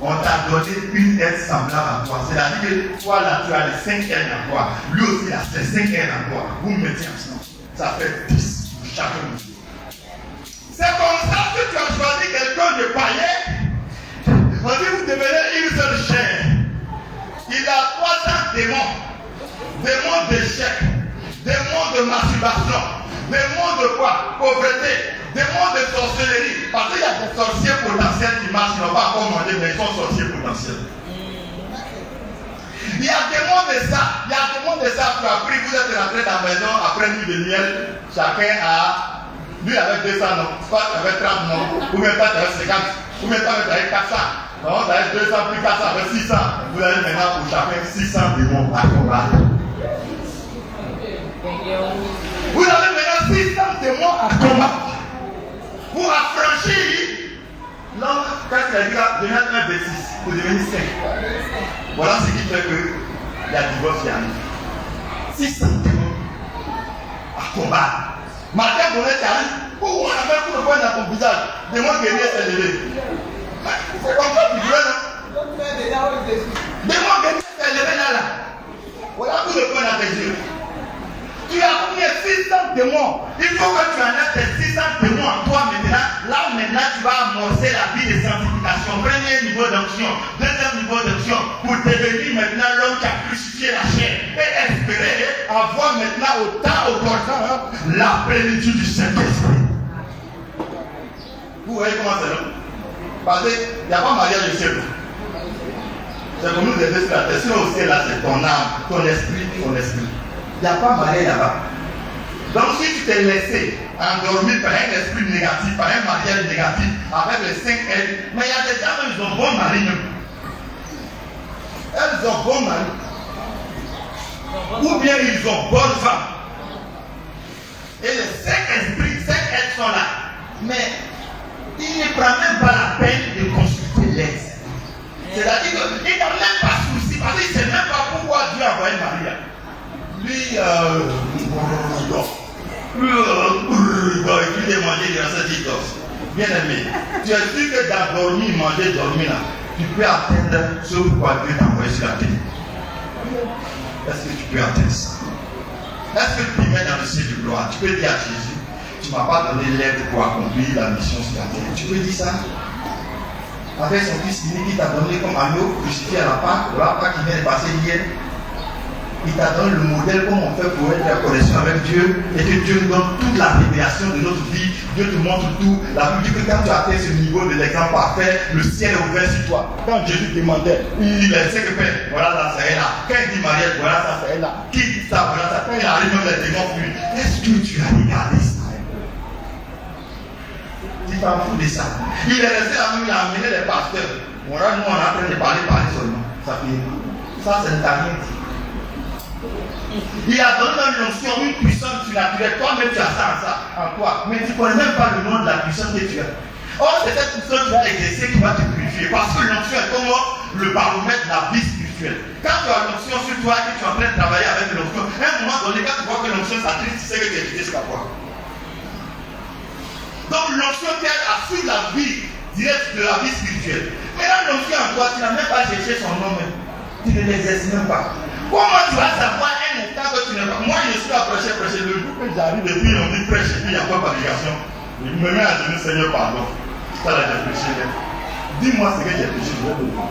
On t'a donné une aide semblable à toi. C'est-à-dire que toi là, tu as les 5 aides à toi. Lui aussi, il a les 5 aides à toi. Vous mettez ensemble. Ça fait 10 pour chacun de vous. C'est comme ça que tu as choisi quelqu'un de païen. On dit vous devenez une seule chair. Il a 300 démons. Démons d'échec, démons de masturbation, démons de quoi? Pauvreté, démons de sorcellerie. Parce qu'il y a des sorciers potentiels qui marchent, ils n'ont pas encore demandé, mais ils sont sorciers potentiels. Il y a démons de ça, il y a démons de ça. Tu as pris, vous êtes rentré dans la maison après une nuit de miel, chacun a. Lui avec 200 noms, toi tu avais 30 noms, ou même toi tu avais 50, ou même toi tu avais 400. Non, tu avais 200 plus 400, avec 600. Vous avez maintenant pour chacun 600 démons à combattre. Vous avez maintenant 600 démons à combattre. Pour affranchir l'homme, quand il a dit devenir un V6, pour devenir 5. Voilà ce qui fait que il y a divorce qui arrive. 600 démons à combattre. Matin, on est arrivé. Pourquoi on a fait pour le point dans ton visage? Démon guerrier s'est levé. C'est comme ça que tu veux, non? Démon guerrier s'est levé là. Voilà tout le point dans tes yeux. Tu as combien? 600 démons. Il faut que tu enlèves tes 600 démons en toi maintenant. Là maintenant tu vas amorcer la vie de sanctification. Premier niveau d'onction, deuxième niveau d'onction, pour devenir maintenant l'homme qui a crucifié la chair et espérer avoir maintenant au temps opportun la plénitude du Saint-Esprit. Vous voyez comment c'est là? Parce qu'il n'y a pas mariage de ciel. C'est pour nous aider sur la terre. Sinon aussi là c'est ton âme, ton esprit, ton esprit. Il n'y a pas mariage là-bas. Donc si tu t'es laissé endormir par un esprit négatif, par un mariage négatif, avec les 5 ailes, mais il y a des gens qui ont bon mari même. elles ont bon mari. Ou bien ils ont bonne femme. Et les 5 esprits, 5 êtres sont là. Mais il ne prend même pas la peine de consulter l'aide. C'est-à-dire qu'il n'a même pas souci, parce qu'il ne sait même pas pourquoi Dieu a envoyé Marie. Lui, il est manger dans cette dose. Bien aimé, tu es sûr que dans dormir, manger, dormir là, tu peux atteindre ce pourquoi Dieu t'a envoyé sur la terre. Est-ce que tu peux atteindre ça? Est-ce que tu mets dans le ciel de gloire? Tu peux dire à Jésus, tu ne m'as pas donné l'aide pour accomplir la mission sur la terre. Tu peux dire ça? Avec son fils unique, il t'a donné comme agneau crucifié à la Pâque qui vient de passer hier. Il t'a donné le modèle comment on fait pour être en connexion avec Dieu et que Dieu nous donne toute la révélation de notre vie. Dieu te montre tout. La Bible dit que quand tu as atteint ce niveau de l'exemple parfait, le ciel est ouvert sur toi. Quand Jésus demandait, il sait que Père, voilà ça c'est là. Quand il dit Mariette, voilà ça c'est là. Qui dit ça, voilà ça. Quand il arrive même les démons fuient. Est-ce que tu as regardé ça? Tu t'en fous de ça. Il est resté là, il a amené les pasteurs. Voilà, nous on est en train de parler seulement. Ça fait. Ça c'est ta vie. Il a donné une notion, une puissance surnaturelle. Toi-même, tu as ça en toi. Mais tu ne connais même pas le nom de la puissance que tu as. Or, c'est cette puissance que tu vas exercer qui va te purifier. Parce que l'onction est comme le baromètre de la vie spirituelle. Quand tu as l'onction sur toi et que tu es en train de travailler avec l'onction, à un moment donné, quand tu vois que l'onction s'attriste, tu sais que tu es quitté jusqu'à quoi. Donc, l'onction t'aide à suivre la vie directe de la vie spirituelle. Mais là, l'onction en toi, tu n'as même pas cherché son nom. Tu ne l'exerces même pas. Comment tu vas savoir un instant que tu n'es pas? Moi, je suis à prêcher. Le jour que j'arrive, depuis on dit prêche, et puis il n'y a pas d'application. Je me mets à genoux, Seigneur, pardon. Ça là, j'ai péché. Dis-moi ce que j'ai péché, je vais te dire.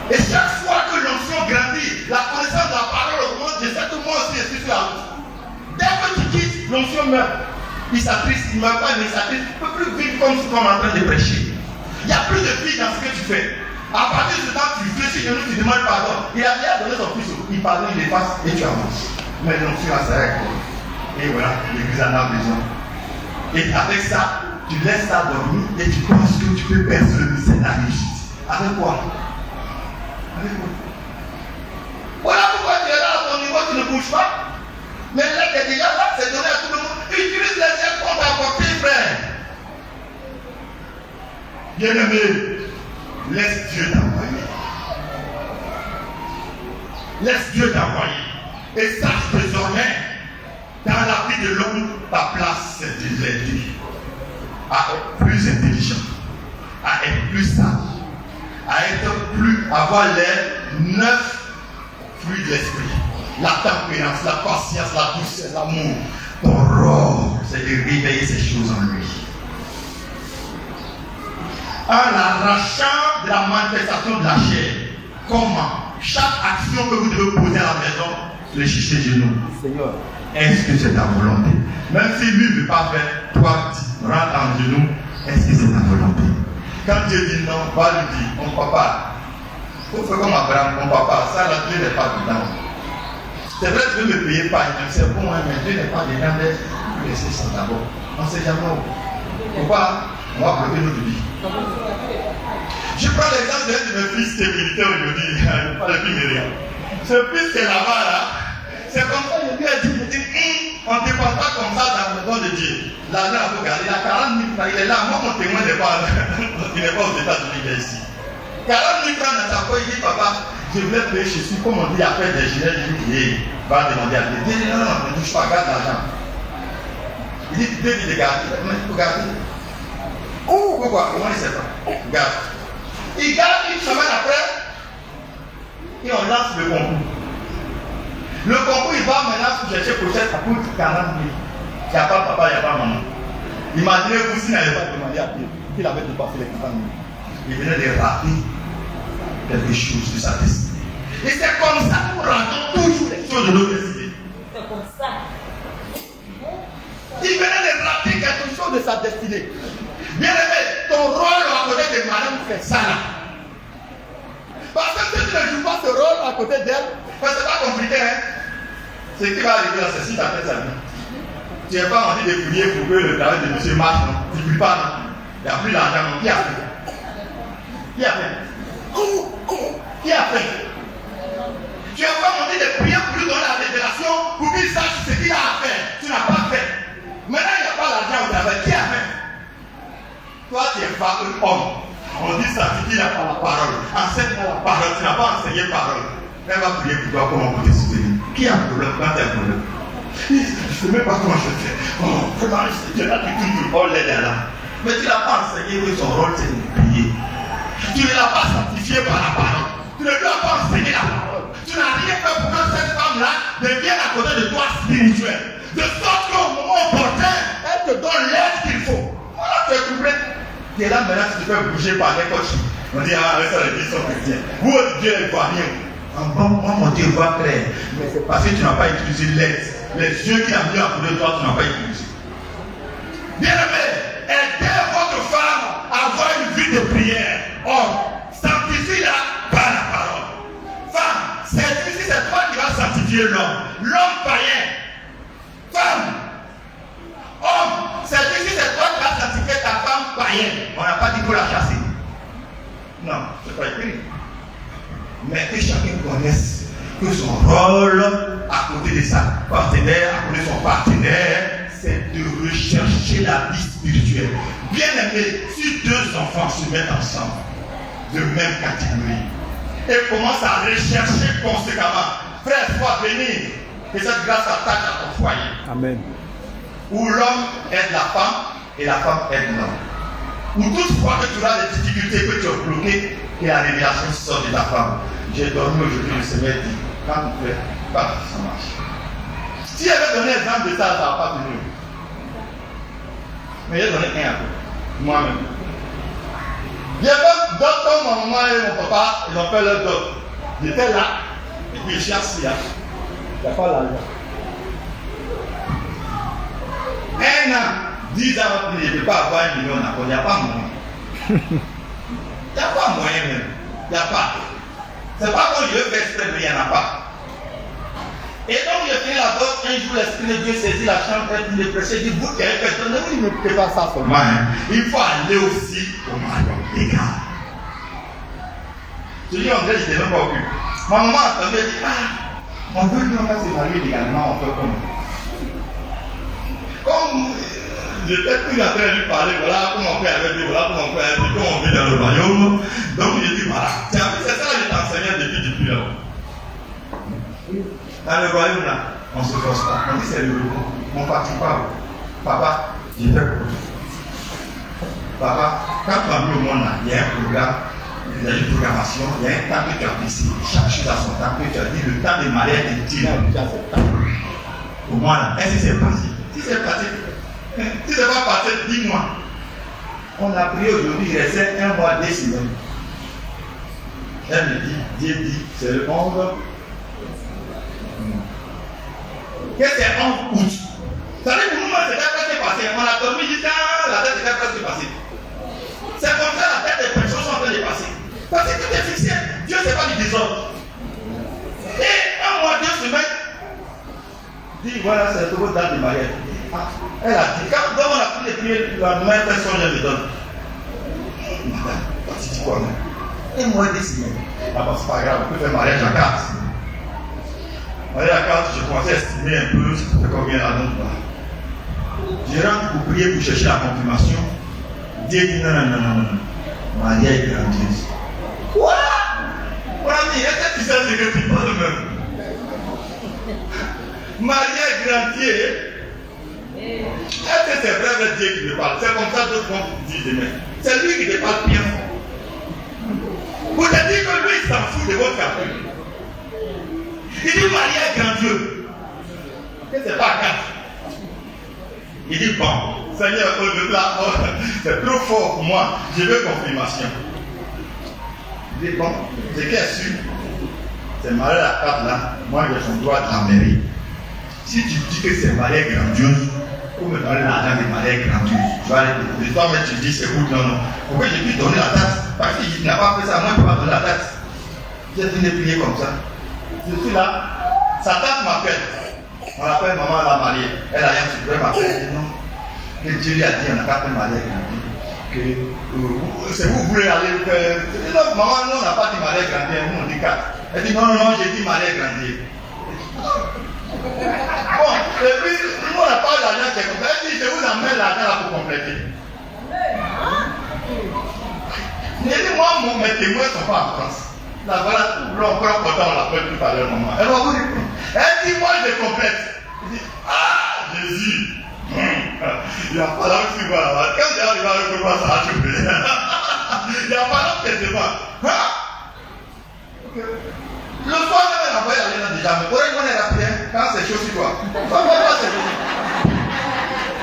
Et chaque fois que l'onction grandit, la connaissance de la parole augmente, je sais que moi aussi, je suis sur la route. Dès que tu quittes, l'onction meurt. Il s'attriste, il ne meurt pas, mais il s'attriste. Tu ne peux plus vivre comme si tu es en train de prêcher. Il n'y a plus de vie dans ce que tu fais. À partir de ce temps, tu fléchis de nous, tu demandes pardon. Il a déjà donné son fils, il pardonne, il efface et tu avances. Mais donc tu vas s'arrêter. Et voilà, l'église en a besoin. Et avec ça, tu laisses ça dormir et tu penses que tu peux percer le mystère de la réussite. Avec quoi? Avec quoi? Voilà pourquoi tu es là à ton niveau, tu ne bouges pas. Mais l'aide est déjà là, c'est donné à tout le monde. Utilise les aides qu'on t'a apportées, frère. Bien-aimé. Laisse Dieu t'envoyer. Laisse Dieu t'envoyer. Et sache désormais, dans la vie de l'homme, ta place c'est de l'aider à être plus intelligent, à être plus sage, à avoir les 9 fruits de l'esprit. La tempérance, la patience, la douceur, l'amour. Ton rôle, c'est de réveiller ces choses en lui. En l'arrachant de la manifestation de la chair. Comment? Chaque action que vous devez poser à la maison, fléchissez genoux. Seigneur, est-ce que c'est ta volonté? Même si lui ne veut pas faire, toi, rentre en genoux, est-ce que c'est ta volonté? Quand Dieu dit non, va lui dire, mon papa, il faut faire comme Abraham, mon papa, ça là, Dieu n'est pas dedans. C'est vrai, tu veux me payer pas, c'est bon, hein, mais Dieu n'est pas dedans, mais laissez ça d'abord. On ne sait jamais où. Pourquoi? On va bloquer notre vie. Je prends l'exemple d'un de mes fils qui est militaire aujourd'hui, pas le plus rien. Ce fils qui est là-bas, là, c'est comme ça que Dieu a dit, on ne dépense pas comme ça dans le don de Dieu. Là, il faut regarder, il a 40 000 francs, il est là, moi mon témoin n'est pas, il n'est pas aux États-Unis, il est ici. 40 000 francs dans sa poche, il dit, papa, je voulais payer chez lui, comme on dit, après des gilets, il dit, va demander à Dieu. Il dit, non, ne touche pas, garde l'argent. Il dit, Dieu dit de garder, mais il faut garder. Oh, pourquoi? Comment il ne sait pas? Garde. Il garde une semaine après et on lance le concours. Le concours, il va maintenant chercher pochette, ça coûte 40 000. Il n'y a pas papa, il n'y a pas maman. Imaginez-vous s'il n'avait pas demandé à Dieu qu'il avait dépassé les 40 000. Il venait de rater quelque chose de sa destinée. Et c'est comme ça que nous rendons toujours les choses de nos destinées. C'est comme ça. Il venait de rater quelque chose de sa destinée. Bien aimé, ton rôle à côté de madame fait ça là. Parce que si tu ne joues pas ce rôle à côté d'elle, c'est pas compliqué, hein. Ce qui va arriver là, c'est si tu as fait sa vie. Tu n'es pas envie de prier pour que le travail de monsieur marche, non. Tu ne pries pas, non. Il n'y a plus d'argent, non. Qui a fait? Qui a fait? Qui a fait? Tu as pas demandé de prier pour lui donner la révélation pour qu'il sache ce qu'il a à faire. Tu n'as pas fait. Maintenant, il n'y a pas l'argent au travail. Qui a fait? Toi, tu es femme, homme. On dit ça, tu dis la parole. Enseigne la parole. Tu n'as pas enseigné parole. Elle va prier pour toi comment pour te soutenir. Qui a un problème quand tu as un problème? Je ne sais même pas comment je fais. Oh, vraiment, je n'ai pas du tout. Oh, l'aide là. Mais tu n'as pas enseigné que son rôle c'est de prier. Tu ne l'as pas sanctifié par la parole. Tu ne lui as pas enseigné la parole. Tu n'as rien fait pour que cette femme-là devienne à côté de toi spirituelle. De sorte qu'au moment opportun, elle te donne l'aide qu'il faut. Voilà, tu es troublé. Tu es là maintenant, tu te fais bouger par n'importe qui. On dit, ah, ça, les Dieu sont chrétiens. Vous, votre Dieu, il ne voit rien. Moi, mon Dieu voit clair. Mais c'est parce que tu n'as pas utilisé l'aide. Les yeux qu'il a mis à côté de toi, tu n'as pas utilisé. Bien-aimé, aidez votre femme à avoir une vie de prière. Or, sanctifie-la par la parole. Femme, c'est toi qui vas sanctifier l'homme. L'homme païen. Femme, homme, c'est toi qui vas sanctifier ta femme païenne. On n'a pas dit qu'il faut la chasser. Non, c'est pas écrit. Mais que chacun connaisse que son rôle à côté de sa partenaire, à côté de son partenaire, c'est de rechercher la vie spirituelle. Bien aimé, si deux enfants se mettent ensemble, de même catégorie, et commencent à rechercher conséquemment, frère, sois béni, que cette grâce attaque à ton foyer. Amen. Où l'homme aide la femme et la femme aide l'homme. Où toutefois que tu as des difficultés que tu as bloquées, et la révélation sort de ta femme. J'ai dormi aujourd'hui, le Seigneur dit, quand tu fais, pas ça marche. Si elle avait donné l'exemple de ça, ça va pas venir. Mais j'ai donné un peu, moi-même. Il y avait d'autres comme ma maman et mon papa, ils ont fait leur dot. J'étais là, et puis je suis assis là. Il n'y a pas l'argent. 1 an, 10 ans, je ne peux pas avoir 1 million d'accord, il n'y a pas moyen. Il n'y a pas moyen même. Il n'y a pas. C'est pas qu'on je veux faire exprès, mais il n'y en a pas. Et donc, je fais la botte, un jour, l'Esprit de Dieu saisit la chambre et il est pressé, il dit, vous qui avez fait, il ne fait pas ça seulement. Il faut aller aussi au mariage. Les gars. Je dis, en vrai, je n'étais même pas occupé. Ma maman a entendu, elle dit, ah, on veut que l'on va se marier légalement, on fait comme j'étais plus en train de lui parler, voilà comment on fait avec lui, voilà comment on fait avec lui, comment on vit dans le royaume. Donc, je dis, voilà, c'est ça que je t'enseignais depuis là. Dans le royaume là, on ne se force pas. On dit c'est le repos. On ne partit pas. Papa, j'ai fait quoi? Papa, quand tu as mis au monde là, il y a un programme, il y a une programmation, il y a un temps que tu as fixé. Chaque chose a son temps, que tu as dit le temps de mariage est dit. Au moins là, est-ce que c'est passé? Si c'est passé, si c'est pas passé, dis-moi. On a prié aujourd'hui, il restait 1 mois, 2 semaines. Elle me dit, Dieu dit, c'est le 11. Qu'est-ce que c'est 11 août? Ça veut dire que nous, c'était presque passé. On a dormi jusqu'à la date était presque passée. C'est comme ça la tête des personnes sont en train de passer. Parce que tout est fixé. Dieu, c'est pas du désordre. Et 1 mois, 2 semaines, dit voilà, c'est le date de mariage. Elle a dit, quand on a pris les prières, la nouvelle personne, je me donne. Madame, tu dis quoi, même? 1 mois, 2 semaines. Ah bon, c'est pas grave, on peut faire mariage à 4. Mariage à 4, je commençais à estimer un peu, ça fait combien d'années là. Je rentre pour prier, pour chercher la confirmation. Dieu dit non. Maria est grandieuse. Quoi? On a dit, est-ce que tu sais ce que tu parles même? Maria est grandieuse. Est-ce que c'est vrai Dieu qui te parle? C'est comme ça que d'autres vont dire demain. C'est lui qui te parle bien. Vous te dites que lui, il s'en fout de votre calcul. Il dit Maria est grandieuse. Que c'est pas grave. Il dit bon, Seigneur, au-delà, c'est trop fort pour moi. Je veux confirmation. Il dit bon, c'est qu'elle est sûr. C'est Maria la carte là. Moi, j'ai son droit de la mairie. Si tu dis que c'est Maria grandiose, pour me donner l'argent de Maria grandiose, tu vas aller de toi, mais tu dis c'est où? Non. Pourquoi je lui donner la date? Parce qu'il n'a pas fait ça, moi je ne peux pas donner la date. J'ai fini de prier comme ça. Je suis là, sa tante m'appelle. On l'appelle maman la mariée. Elle a rien sur elle m'appelle. Elle dit non. Que Dieu lui a dit, on n'a pas fait Maria grandiose. c'est vous voulez aller faire. Donc, maman, nous, on n'a pas dit Marie grandir, nous, on dit 4. Elle dit non, j'ai dit Marie grandir. Bon, et puis, nous, on n'a pas l'argent qui est complet. Elle dit, je vous emmène l'argent là pour compléter. Elle dit, moi, mes témoins ne sont pas en France. Là, voilà, l'empereur content, on l'appelle tout à l'heure, maman. Elle va vous répondre. Elle dit, moi, je complète. Elle dit, ah, Jésus. Il n'y a pas l'homme qui va. Quand tu arrives à recevoir, ça va choper. Il n'y a pas l'homme qui se va. Le soir, elle n'a pas aller dans des jamais. Pour elle, on est la prière quand c'est chaud sur toi. Ça va pas se venir.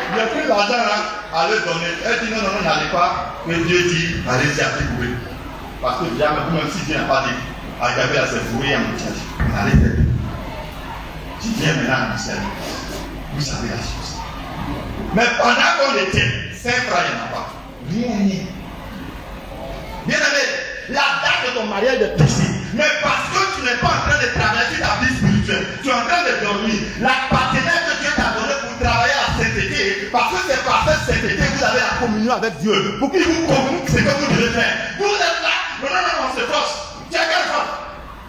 Il n'y a plus d'argent là à leur donner. Elle dit non, n'allez pas. Mais Dieu dit, allez-y à trouver. Parce que déjà, même si Dieu n'a pas dit, à Gabriel, à se fourrer à mon tchèque. Allez faire. Tu viens maintenant à Michel. Vous savez la chose. Mais pendant qu'on était, 5 francs, il n'y en a pas. Rien. Bien aimé, la date de ton mariage est fixée. Mais parce que tu n'es pas en train de traverser ta vie spirituelle, tu es en train de dormir. La partenaire que Dieu t'a donnée pour travailler à cet été, parce que c'est par cet été que vous avez la communion avec Dieu. Pour qu'il vous communique ce que vous devez faire. Vous êtes là. Non, c'est force. Tu as quelle force?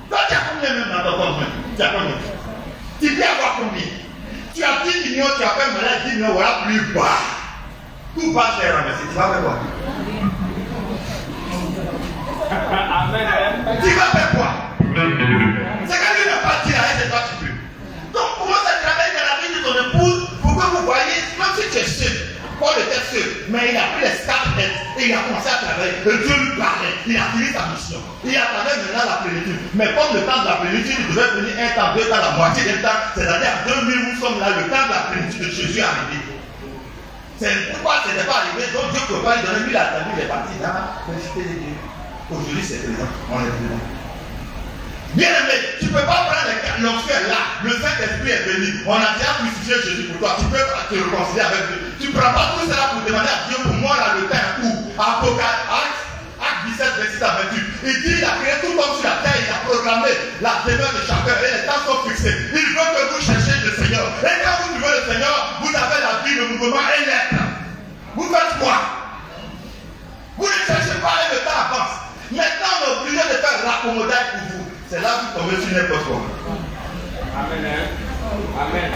Toi, tu as combien même dans ton compte? Tu as combien? Tu peux avoir combien? Tu as 10 millions, tu as fait malade 10 millions, voilà plus bas. Tout bas, c'est ramassé. Tu vas faire quoi? Tu vas faire quoi? C'est que lui n'a pas dit à elle, c'est toi tu peux. Donc, commence à travailler dans la vie de ton épouse pour que vous voyez, même si tu es seul, Paul était seul, mais il a pris les 4 têtes et il a commencé à travailler. Et Dieu lui parlait, il a fini sa mission. Il attendait maintenant la plénitude. Mais comme le temps de la plénitude, il devait venir 1 temps, 2 temps, la moitié d'un temps, c'est-à-dire à 2000, nous sommes là, le temps de la plénitude de Jésus est arrivé. C'est pourquoi ce n'est pas arrivé, donc Dieu ne peut pas lui donner, lui il a attendu, il est parti là, féliciter les dieux. Aujourd'hui c'est présent, on est présent. Bien aimé, tu ne peux pas prendre l'onction là, le Saint-Esprit est venu, on a déjà crucifié Jésus pour toi, tu peux te réconcilier avec Dieu. Tu ne prends pas tout cela pour demander à Dieu, pour moi là le temps est où? Apocalypse, Acte 17, verset 28. Il dit, il a créé tout homme sur la terre, il a programmé la demeure de chacun et les temps sont fixés. Il veut que vous cherchiez le Seigneur. Et quand vous trouvez le Seigneur, vous avez la vie, le mouvement et l'être. Vous faites quoi? Vous ne cherchez pas et le temps avance. Maintenant, on est obligé de faire raccommodage pour vous. C'est là que vous tombez sur n'importe quoi. Amen.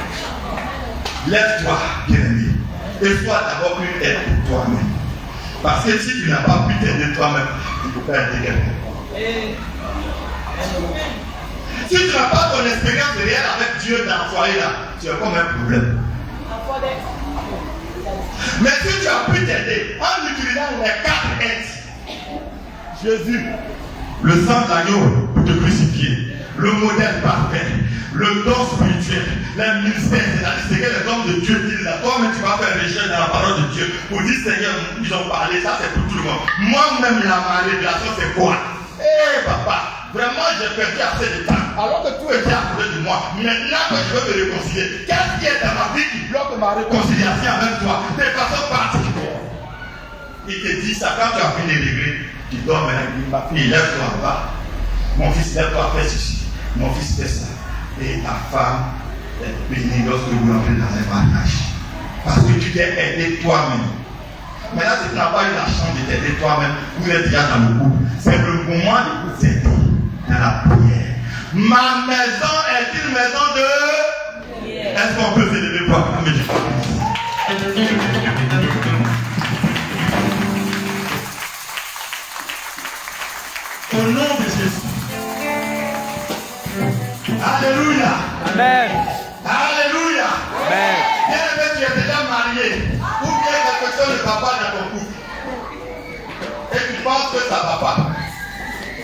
Lève-toi, bien-aimé, et sois d'abord une aide pour toi-même. Parce que si tu n'as pas pu t'aider toi-même, tu ne peux pas aider quelqu'un. Si tu n'as pas ton expérience réelle avec Dieu dans le foyer là, tu as comme un problème. Mais si tu as pu t'aider en utilisant les 4 aides, Jésus, le sang de l'agneau pour te crucifier, le modèle parfait, le don spirituel, les ministères, c'est-à-dire ce que les hommes de Dieu disent là. Toi-même, tu vas faire recherche dans la parole de Dieu pour dire Seigneur, ils ont parlé, ça c'est pour tout le monde. Moi-même, la révélation, c'est quoi? Papa, vraiment, j'ai perdu assez de temps. Alors que tout était à côté de moi. Maintenant que je veux me réconcilier, qu'est-ce qui est dans ma vie qui bloque ma réconciliation avec toi de façon particulière? Il te dit ça quand tu as fini de régler. Tu dors maintenant, il dit, ma fille, lève-toi en bas. Mon fils, lève-toi, fais ceci. Mon fils, fais ça. Et ta femme est bénie lorsque vous entrez dans un mariage. Parce que tu t'es aidé toi-même. Maintenant, si tu n'as pas eu la chance de t'aider toi-même, vous êtes déjà dans le couple. C'est le moment de vous aider dans la prière. Ma maison est une maison de prière. Est-ce qu'on peut s'élever pour acclamer Dieu? Au nom de Jésus. Alléluia. Amen. Alléluia. Amen. Bien aimé, tu es déjà marié. Ou bien quelque chose ne va pas dans ton couple. Et tu penses que ça ne va pas.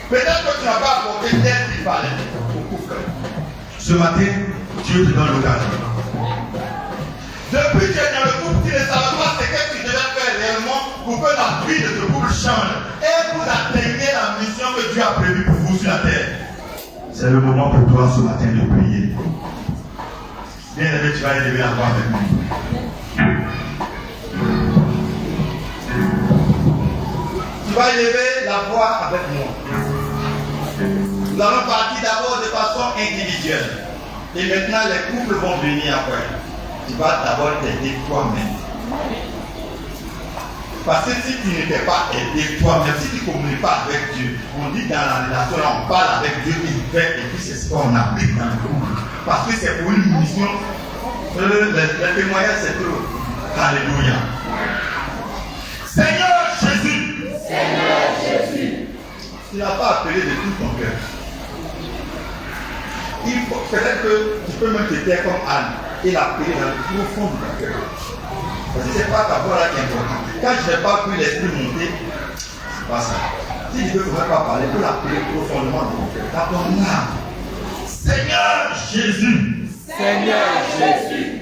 Peut-être que tu n'as pas apporté tel qu'il fallait au couple. Ce matin, Dieu te donne l'occasion. Depuis que tu es dans le couple, tu ne savais pas ce que tu devais faire réellement pour que la vie de ce couple change. Et vous atteignez la mission que Dieu a prévue pour vous sur la terre. C'est le moment pour toi ce matin de prier. Bien aimé, tu vas élever la voix avec moi. Tu vas élever la voix avec moi. Nous allons partir d'abord de façon individuelle. Et maintenant, les couples vont venir après. Tu vas d'abord t'aider toi-même. Parce que si tu n'étais pas aidé toi-même, si tu ne communiques pas avec Dieu, on dit dans la relation, on parle avec Dieu, il fait, et puis c'est ce qu'on applique dans le couple. Parce que c'est pour une mission. Le témoignage, c'est trop. Alléluia. Seigneur Jésus. Seigneur Jésus. Tu n'as pas appelé de tout ton cœur. Il faut peut-être que tu peux même te taire comme Anne et l'appeler dans le profond de ton cœur. Parce que ce n'est pas ta voix là qui est importante. Quand je n'ai pas pu l'esprit monter, c'est pas ça. Si tu ne veux pas parler, tu peux l'appeler profondément dans ton cœur. Dans ton âme. Seigneur Jésus. Seigneur Jésus.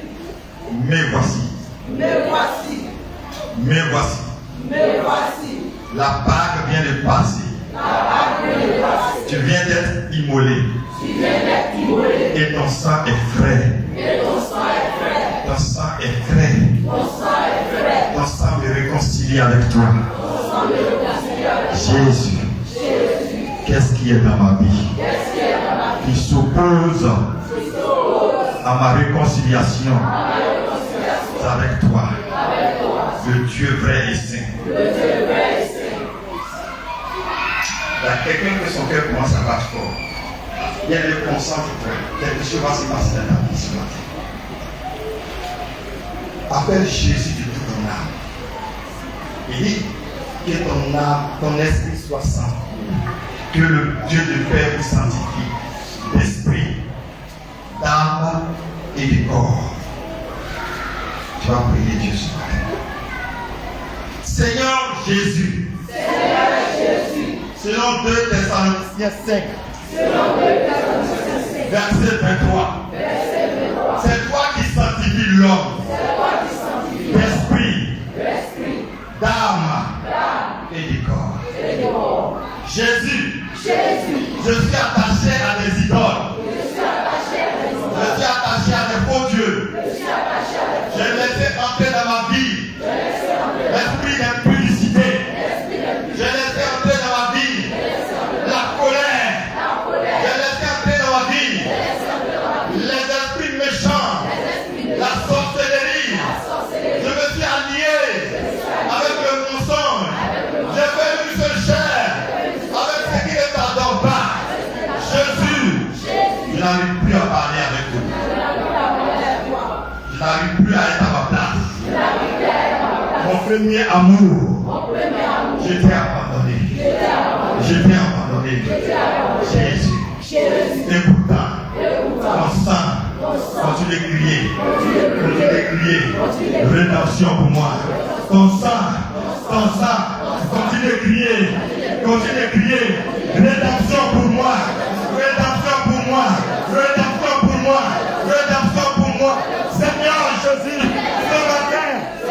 Me voici. Me voici. Me voici. Me voici. La Pâque vient de passer. La Pâque vient de passer. Tu viens d'être immolé. Tu viens d'être immolé. Et ton sang est frais. Et ton sang est frais. Ton sang est frais. Ton sang est frais. Ton sang me réconcilie avec toi. Ton sang me réconcilie avec toi. Jésus. Jésus. Qu'est-ce qui est dans ma vie? Qu'est-ce qui est dans ma vie? Qui s'oppose à ma réconciliation avec toi. Le Dieu vrai et saint. Le Dieu vrai et saint. Il y a quelqu'un que son cœur commence à battre fort. Il y a le concentre. Quelque chose va se passer dans ta vie ce matin. Appelle Jésus de toute ton âme. Il dit que ton âme, ton esprit soit saint. Que le Dieu de Père vous sanctifie d'esprit, d'âme et de corps. Tu vas prier Dieu ce matin. Seigneur Jésus. Seigneur Jésus. Selon 2 Thessaloniciens 5. Selon 2 Thessaloniciens 5. Verset 23. Verset 23. C'est toi qui sanctifie l'homme. C'est toi qui sanctifie D'esprit. l'esprit. D'âme. Et du corps. Et du corps. Jésus. Jésus. Je suis attaché à des idoles. Je suis attaché à des idoles. Je suis attaché à des faux dieux. Je suis attaché à des faux dieux. J'ai laissé entrer dans ma vie Je laisse entrer l'esprit d'impudicité. l'esprit de J'ai laissé entrer dans ma vie la colère. la colère. J'ai laissé entrer dans ma vie Je laisse entrer dans ma vie les esprits méchants, les esprits de la sorcellerie. la sorcellerie. Je me suis allié avec le mensonge. J'ai fait une seule chair avec ce qui ne t'adore pas. Jésus, je n'arrive plus à parler avec vous. Je n'arrive plus à être à ma place. Mon premier amour, je t'ai abandonné. Je t'ai abandonné. Jésus. Et pourtant, ton sang, continue de crier. Continue de crier. Rédemption pour moi. Ton sang, continue de crier. Continue de crier. Rédemption pour moi. Rédemption pour moi. Rédemption pour moi. Rédemption pour moi. Seigneur Jésus, ce matin,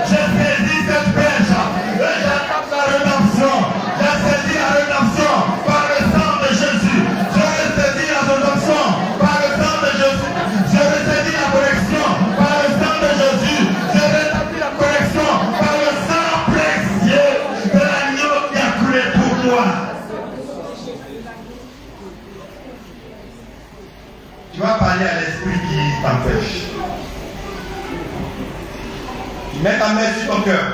j'ai saisi cette pêche et j'attends la rédemption. J'ai saisi la rédemption par le sang de Jésus. J'ai saisi la rédemption par le sang de Jésus. J'ai saisi la correction par le sang de Jésus. J'ai rétabli la correction par le sang précieux de l'agneau qui a coulé pour moi. Tu vas parler à l'esprit qui t'empêche. Tu mets ta main sur ton cœur.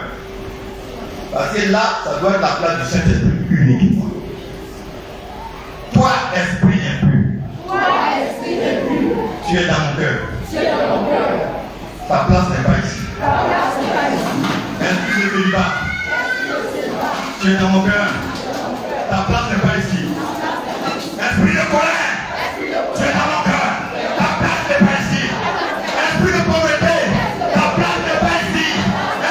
Parce que là, ça doit être la place du Saint-Esprit uniquement. Toi, esprit impur. Toi, esprit impur. Tu es dans mon cœur. Tu es dans mon cœur. Ta place n'est pas ici. Ta place n'est pas ici. Esprit de célibat. Tu es dans mon cœur. Ta place n'est pas ici. Esprit de colère. Tu es dans mon cœur. Ta place n'est pas ici. Esprit de pauvreté. Ta place n'est pas ici.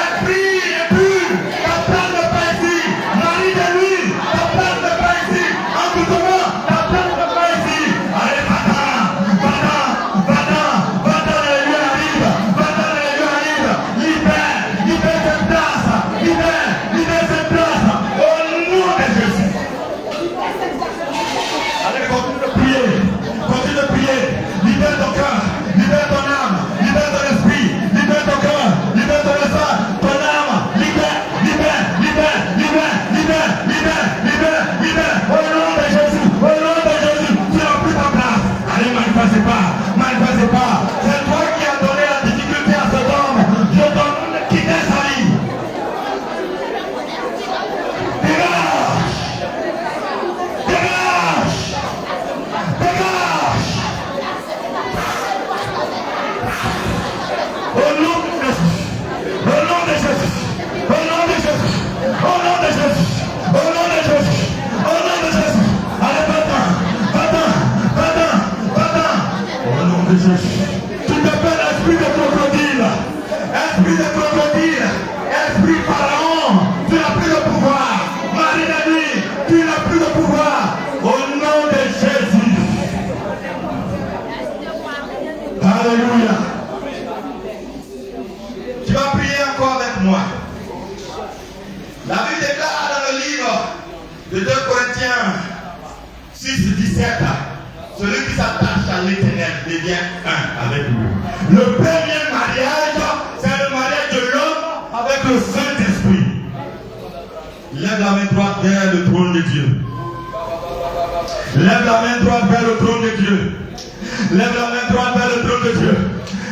Esprit impur. Ta place n'est pas ici. Mari de lui. Ta place n'est pas ici. Engouement. Ta place n'est pas ici. Allez, va-t'en. Va-t'en, les lieux arrivent. Va-t'en, les lieux arrivent. Libère cette place. Libère cette place. Au nom Jésus. Tu t'appelles esprit de crocodile. Esprit de crocodile. Esprit pharaon. Tu n'as plus de pouvoir. Marie la nuit. Tu n'as plus de pouvoir. Au nom de Jésus. Alléluia. Tu vas prier encore avec moi. La Bible déclare dans le livre de 2 Corinthiens 6, 17, celui qui s'attache à l'Éternel devient un avec lui. Le premier mariage, c'est le mariage de l'homme avec le Saint-Esprit. Lève la main droite vers le trône de Dieu. Lève la main droite vers le trône de Dieu. Lève la main droite vers le trône de Dieu.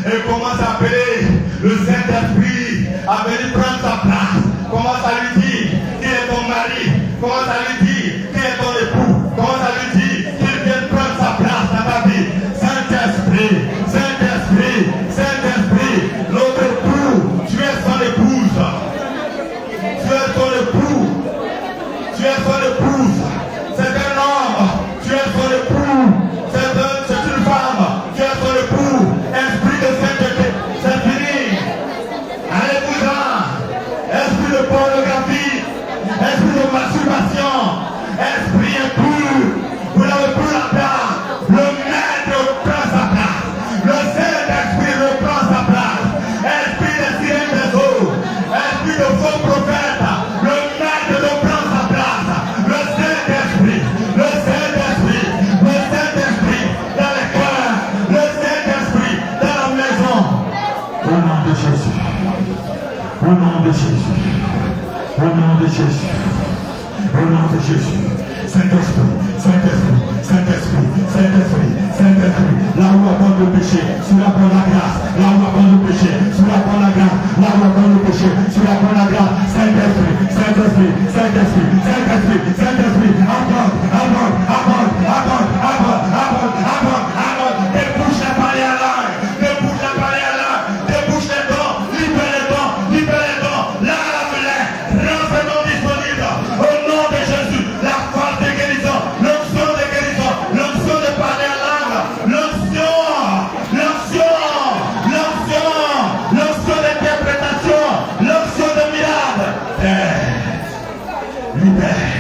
Et commence à appeler le Saint-Esprit à venir prendre sa place. Commence à lui dire qu'il est ton mari. Commence à lui dire qu'il est ton époux. Commence à lui dire qu'il vient prendre sa place dans ta vie. Saint-Esprit, Saint-Esprit, Saint-Esprit, notre époux, tu es son épouse. Tu es son époux. Tu es son épouse. C'est un homme. Tu es son époux. C'est une femme. Tu es son époux. Esprit de sainteté, c'est fini. Allez-vous-en. Esprit de pornographie, esprit de masturbation, esprit impur, vous n'avez plus la place. Le maître prend sa place. Le Saint-Esprit reprend sa place. Esprit de sirène des eaux, esprit de faux prophètes, le maître reprend sa place. Le Saint-Esprit, le Saint-Esprit, le Saint-Esprit dans les cœurs, le Saint-Esprit dans la maison. Au nom de Jésus. Au nom de Jésus. Au nom de Jésus. Au nom de Jésus. Saint-Esprit, Saint-Esprit, Saint-Esprit, Saint-Esprit, Saint-Esprit. Là où abonde le péché, sur la bonne la grâce. Là où abonde le péché, sur la bonne la grâce. Là où abonde le péché, sur la bonne la grâce. Saint-Esprit, Saint-Esprit, Saint-Esprit, Saint-Esprit, Saint-Esprit. Abonde, abonde, abonde, abonde, abonde, abonde, abonde, abonde. Débouche la barrière là. Débouche la barrière là. Débouche les dons. Libère les dons. Libère les dons. Lave-les. Rends ces dons disponibles. Au nom de Jésus. La force de guérison. L'onction de guérison. L'onction de parler en langue. L'onction. L'onction. L'onction. L'onction d'interprétation. L'onction de miracle. Libère.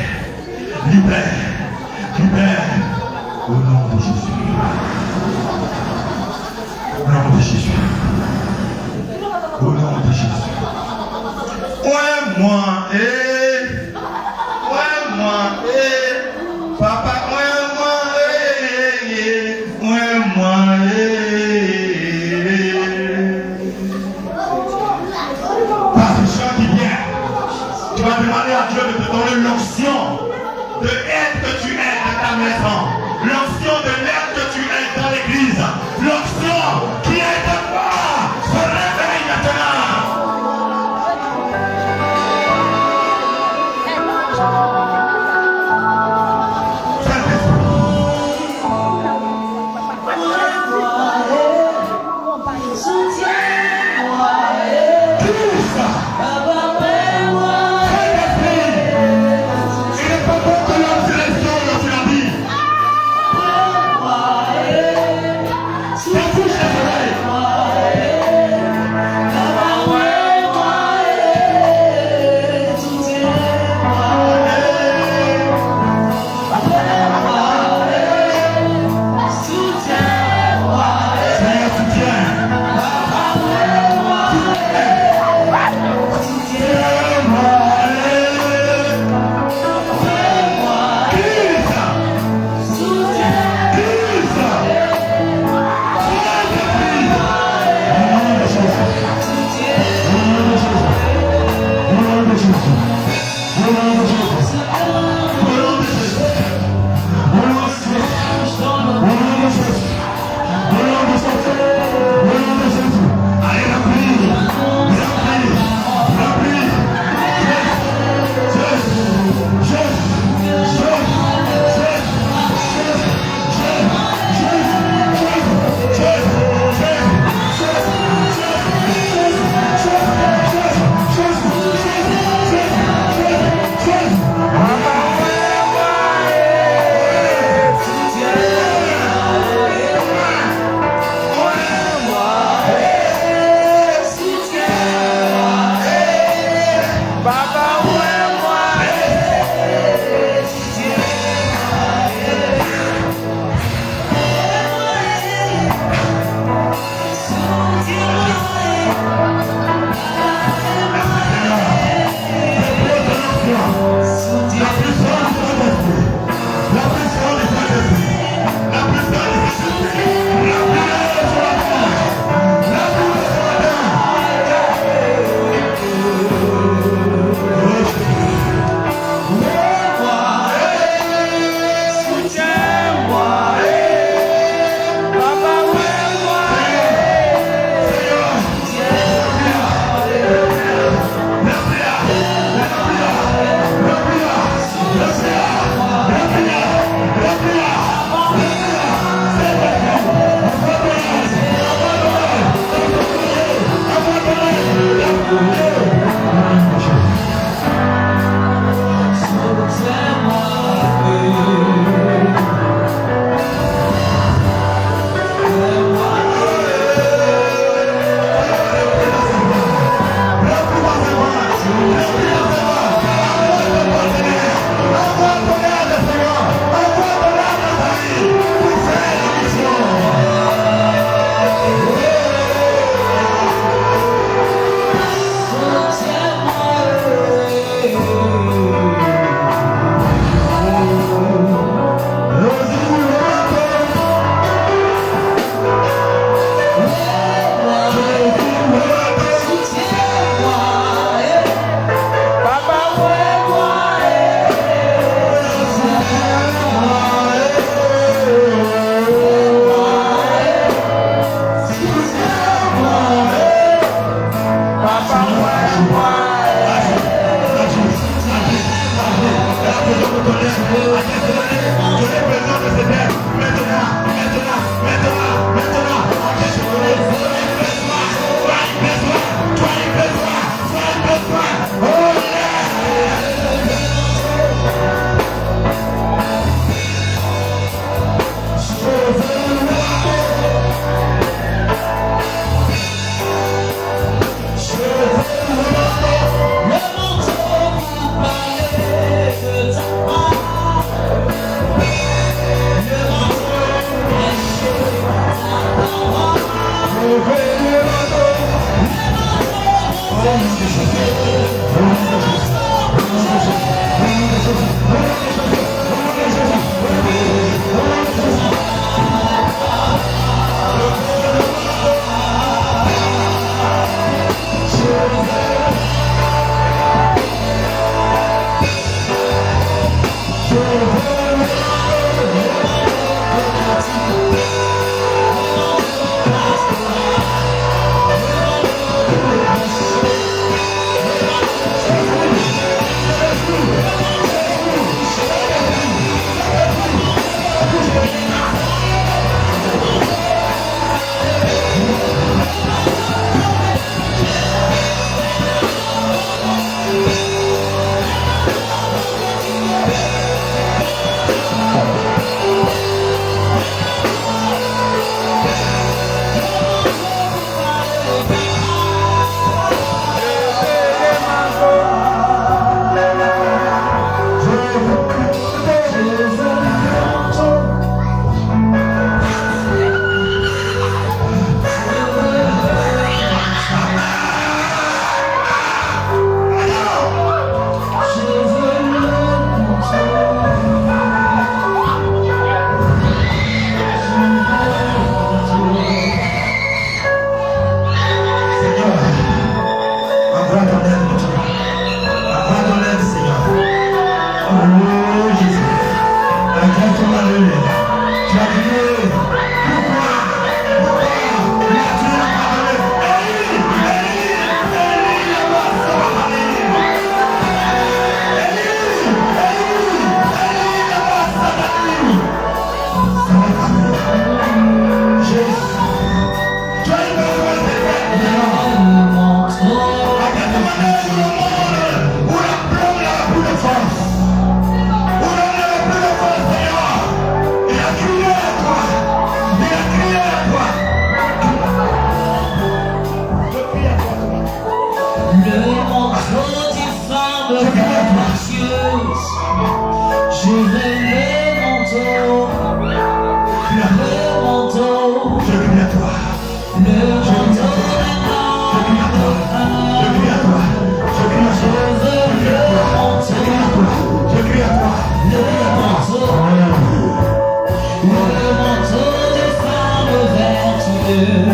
Je